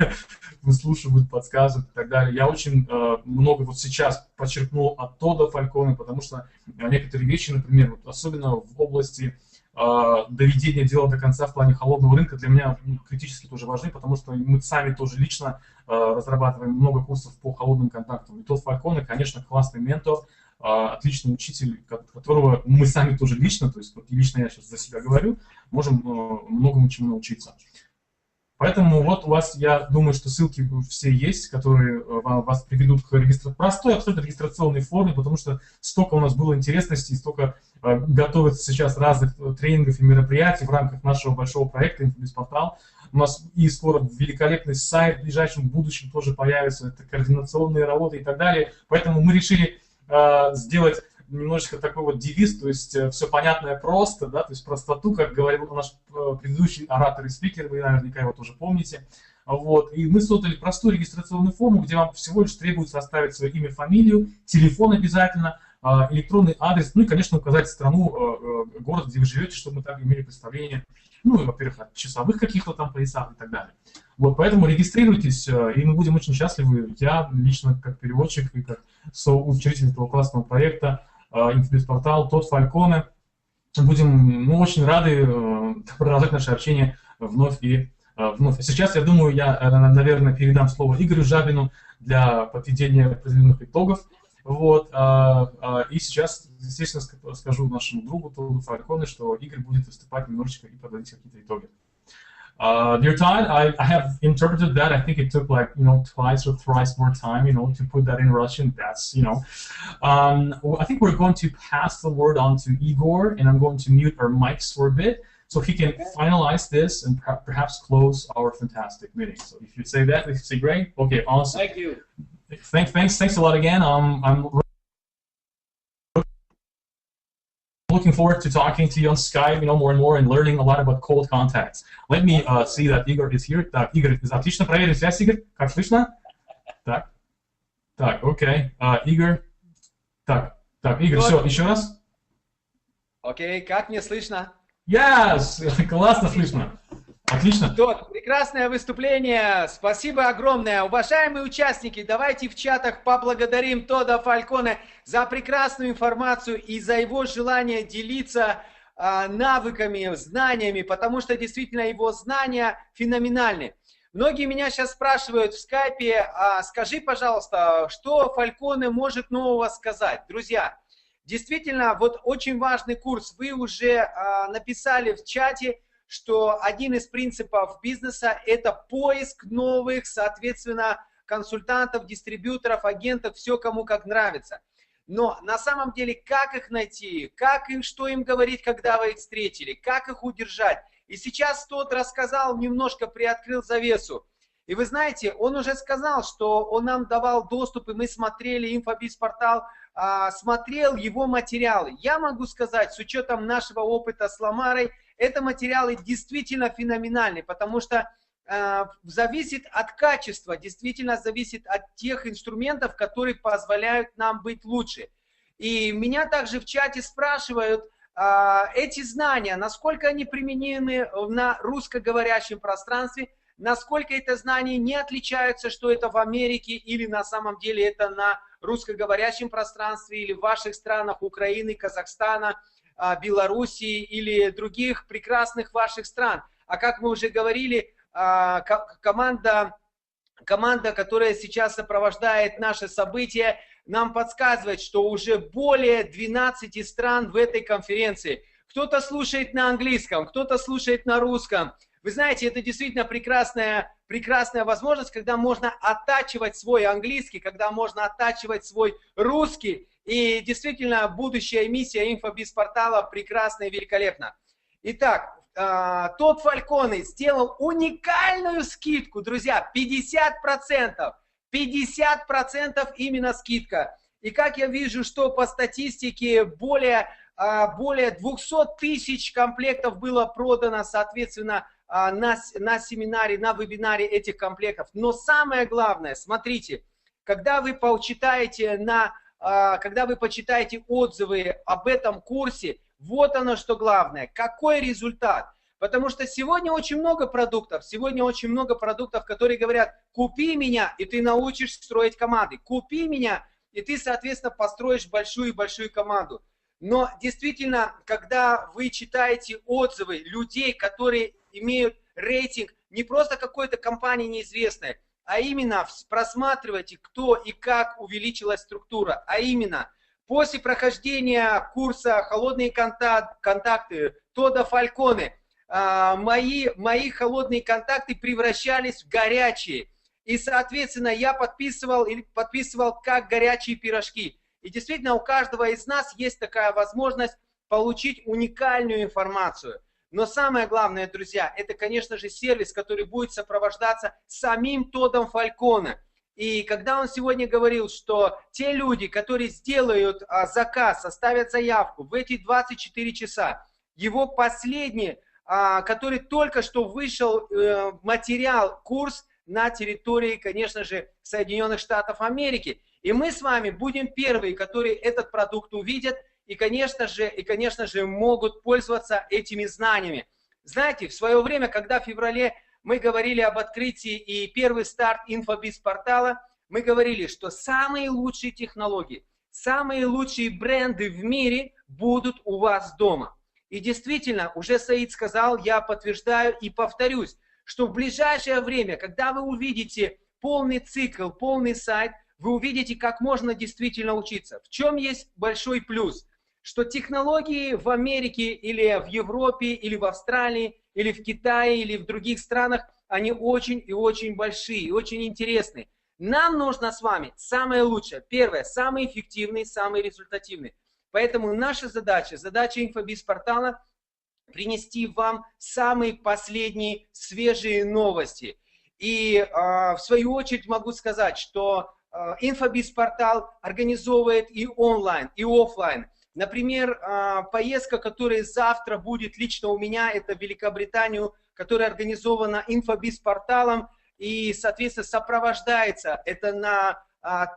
выслушивают, подсказывают и так далее. Я очень много вот сейчас подчеркнул от Тодда Фальконе, потому что некоторые вещи, например, вот особенно в области доведения дела до конца в плане холодного рынка для меня критически тоже важны, потому что мы сами тоже лично разрабатываем много курсов по холодным контактам. И Тодд Фальконе, конечно, классный ментор, отличный учитель, которого мы сами тоже лично, то есть вот лично я сейчас за себя говорю, можем многому чему научиться. Поэтому вот у вас, я думаю, что ссылки все есть, которые вас приведут к простой, абсолютно регистрационной форме, потому что столько у нас было интересностей, столько готовится сейчас разных тренингов и мероприятий в рамках нашего большого проекта Infobizportal. У нас и скоро великолепный сайт в ближайшем будущем тоже появится, это координационные работы и так далее. Поэтому мы решили сделать немножечко такой вот девиз, то есть все понятное просто, да, то есть простоту, как говорил наш предыдущий оратор и спикер, вы наверняка его тоже помните. Вот. И мы создали простую регистрационную форму, где вам всего лишь требуется оставить свое имя, фамилию, телефон обязательно, электронный адрес, ну и, конечно, указать страну, город, где вы живете, чтобы мы так имели представление, ну, во-первых, от часовых каких-то там поясах и так далее. Вот, поэтому регистрируйтесь, и мы будем очень счастливы. Я лично, как переводчик и как соучредитель этого классного проекта Infobizportal, Тодд Фальконе, будем, ну, очень рады продолжать наше общение вновь и вновь. Сейчас, я думаю, я, наверное, передам слово Игорю Жабину для подведения определенных итогов. Вот, и сейчас, естественно, скажу нашему другу Тодду Фальконе, что Игорь будет выступать немножечко и подводить какие-то итоги. Dear Todd, I have interpreted that. I think it took like, twice or thrice more time, to put that in Russian. That's, I think we're going to pass the word on to Igor, and I'm going to mute our mics for a bit so he can finalize this and perhaps close our fantastic meeting. So if you say that, if you say great, okay, awesome. Thank you. Thanks a lot again. I'm looking forward to talking to you on Skype, more and more, and learning a lot about cold contacts. Let me see that Igor is here. Так, Игорь, отлично проверили связь, Игорь. Как слышно? Так, окей. Игорь. Так, Игорь, все, еще раз. Окей, как мне слышно? Yes! Классно слышно. Отлично. Тодд, прекрасное выступление. Спасибо огромное. Уважаемые участники, давайте в чатах поблагодарим Тодда Фальконе за прекрасную информацию и за его желание делиться навыками, знаниями, потому что действительно его знания феноменальны. Многие меня сейчас спрашивают в скайпе, скажи, пожалуйста, что Фальконе может нового сказать? Друзья, действительно, вот очень важный курс. Вы уже написали в чате, что один из принципов бизнеса – это поиск новых, соответственно, консультантов, дистрибьюторов, агентов, все кому как нравится. Но на самом деле, как их найти, что им говорить, когда вы их встретили, как их удержать. И сейчас Тодд рассказал, немножко приоткрыл завесу. И вы знаете, он уже сказал, что он нам давал доступ, и мы смотрели Infobizportal, смотрел его материалы. Я могу сказать, с учетом нашего опыта с Ламарой, это материалы действительно феноменальные, потому что зависит от качества, действительно зависит от тех инструментов, которые позволяют нам быть лучше. И меня также в чате спрашивают, эти знания, насколько они применены на русскоговорящем пространстве, насколько это знания не отличаются, что это в Америке или на самом деле это на русскоговорящем пространстве или в ваших странах Украины, Казахстана, Белоруссии или других прекрасных ваших стран. А как мы уже говорили, команда, которая сейчас сопровождает наши события, нам подсказывает, что уже более 12 стран в этой конференции. Кто-то слушает на английском, кто-то слушает на русском. Вы знаете, это действительно прекрасная возможность, когда можно оттачивать свой английский, когда можно оттачивать свой русский. И действительно, будущая миссия Infobizportal прекрасна и великолепна. Итак, Тодд Фальконе сделал уникальную скидку, друзья, 50%. 50% именно скидка. И как я вижу, что по статистике более 200 тысяч комплектов было продано, соответственно, на семинаре, на вебинаре этих комплектов. Но самое главное, смотрите, когда вы почитаете на когда вы почитаете отзывы об этом курсе, вот оно что главное, какой результат. Потому что сегодня очень много продуктов, которые говорят, купи меня, и ты научишь строить команды, купи меня, и ты, соответственно, построишь большую-большую команду. Но действительно, когда вы читаете отзывы людей, которые имеют рейтинг не просто какой-то компании неизвестной, а именно просматривайте, кто и как увеличилась структура, а именно после прохождения курса «Холодные контакты» Тодда Фальконе, мои холодные контакты превращались в горячие. И, соответственно, я подписывал как горячие пирожки. И действительно, у каждого из нас есть такая возможность получить уникальную информацию. Но самое главное, друзья, это, конечно же, сервис, который будет сопровождаться самим Тоддом Фальконе. И когда он сегодня говорил, что те люди, которые сделают заказ, оставят заявку в эти 24 часа, его последний, который только что вышел материал, курс на территории, конечно же, Соединенных Штатов Америки. И мы с вами будем первые, которые этот продукт увидят и, конечно же, могут пользоваться этими знаниями. Знаете, в свое время, когда в феврале мы говорили об открытии и первый старт Infobizпортала, мы говорили, что самые лучшие технологии, самые лучшие бренды в мире будут у вас дома. И действительно, уже Саид сказал, я подтверждаю и повторюсь, что в ближайшее время, когда вы увидите полный цикл, полный сайт, вы увидите, как можно действительно учиться. В чем есть большой плюс? Что технологии в Америке или в Европе, или в Австралии, или в Китае, или в других странах, они очень и очень большие, очень интересные. Нам нужно с вами самое лучшее. Первое, самый эффективный, самый результативный. Поэтому наша задача Infobizпортала принести вам самые последние свежие новости. И в свою очередь могу сказать, что Infobizпортал организовывает и онлайн, и офлайн. Например, поездка, которая завтра будет лично у меня, это в Великобританию, которая организована Infobizпорталом и, соответственно, сопровождается это на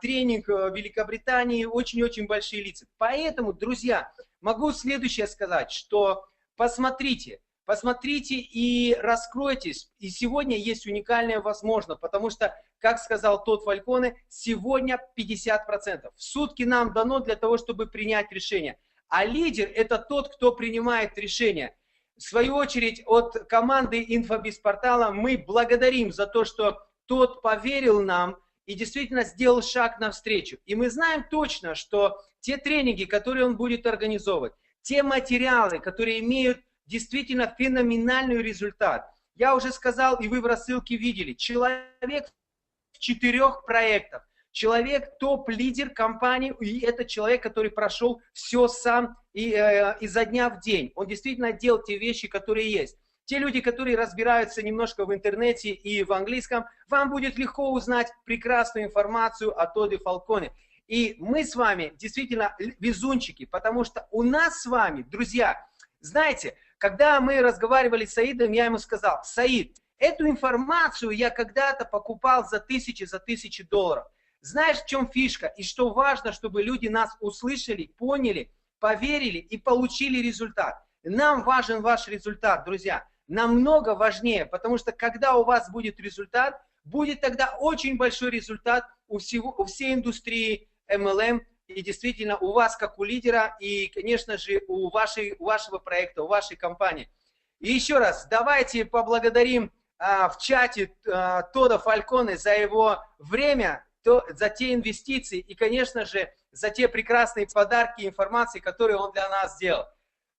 тренинг в Великобритании, очень-очень большие лица. Поэтому, друзья, могу следующее сказать, что посмотрите и раскройтесь. И сегодня есть уникальная возможность, потому что, как сказал Тодд Фальконе, сегодня 50%. В сутки нам дано для того, чтобы принять решение. А лидер – это тот, кто принимает решение. В свою очередь, от команды Infobizпортала мы благодарим за то, что Тодд поверил нам и действительно сделал шаг навстречу. И мы знаем точно, что те тренинги, которые он будет организовывать, те материалы, которые имеют действительно феноменальный результат. Я уже сказал, и вы в рассылке видели, человек в 4 проектах, человек топ-лидер компании, и это человек, который прошел все сам изо дня в день. Он действительно делал те вещи, которые есть. Те люди, которые разбираются немножко в интернете и в английском, вам будет легко узнать прекрасную информацию о Тодде Фалконе. И мы с вами действительно везунчики, потому что у нас с вами, друзья, знаете, когда мы разговаривали с Саидом, я ему сказал: Саид, эту информацию я когда-то покупал за $1000 долларов. Знаешь, в чем фишка? И что важно, чтобы люди нас услышали, поняли, поверили и получили результат. Нам важен ваш результат, друзья. Намного важнее, потому что когда у вас будет результат, будет тогда очень большой результат у всей индустрии MLM. И действительно у вас, как у лидера, и, конечно же, у вашего проекта, у вашей компании. И еще раз, давайте поблагодарим в чате Тодда Фальконе за его время, за те инвестиции и, конечно же, за те прекрасные подарки и информации, которые он для нас сделал.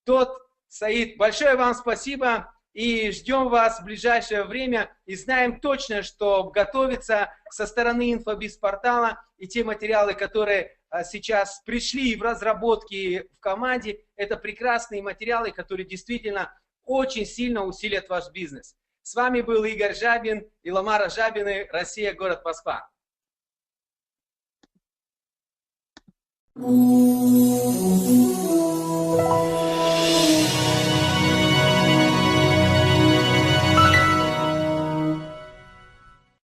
Тодд, Саид, большое вам спасибо. И ждем вас в ближайшее время. И знаем точно, что готовится со стороны Infobizпортала и те материалы, которые сейчас пришли в разработке в команде, это прекрасные материалы, которые действительно очень сильно усилят ваш бизнес. С вами был Игорь Жабин и Ламара Жабины, Россия, город Москва.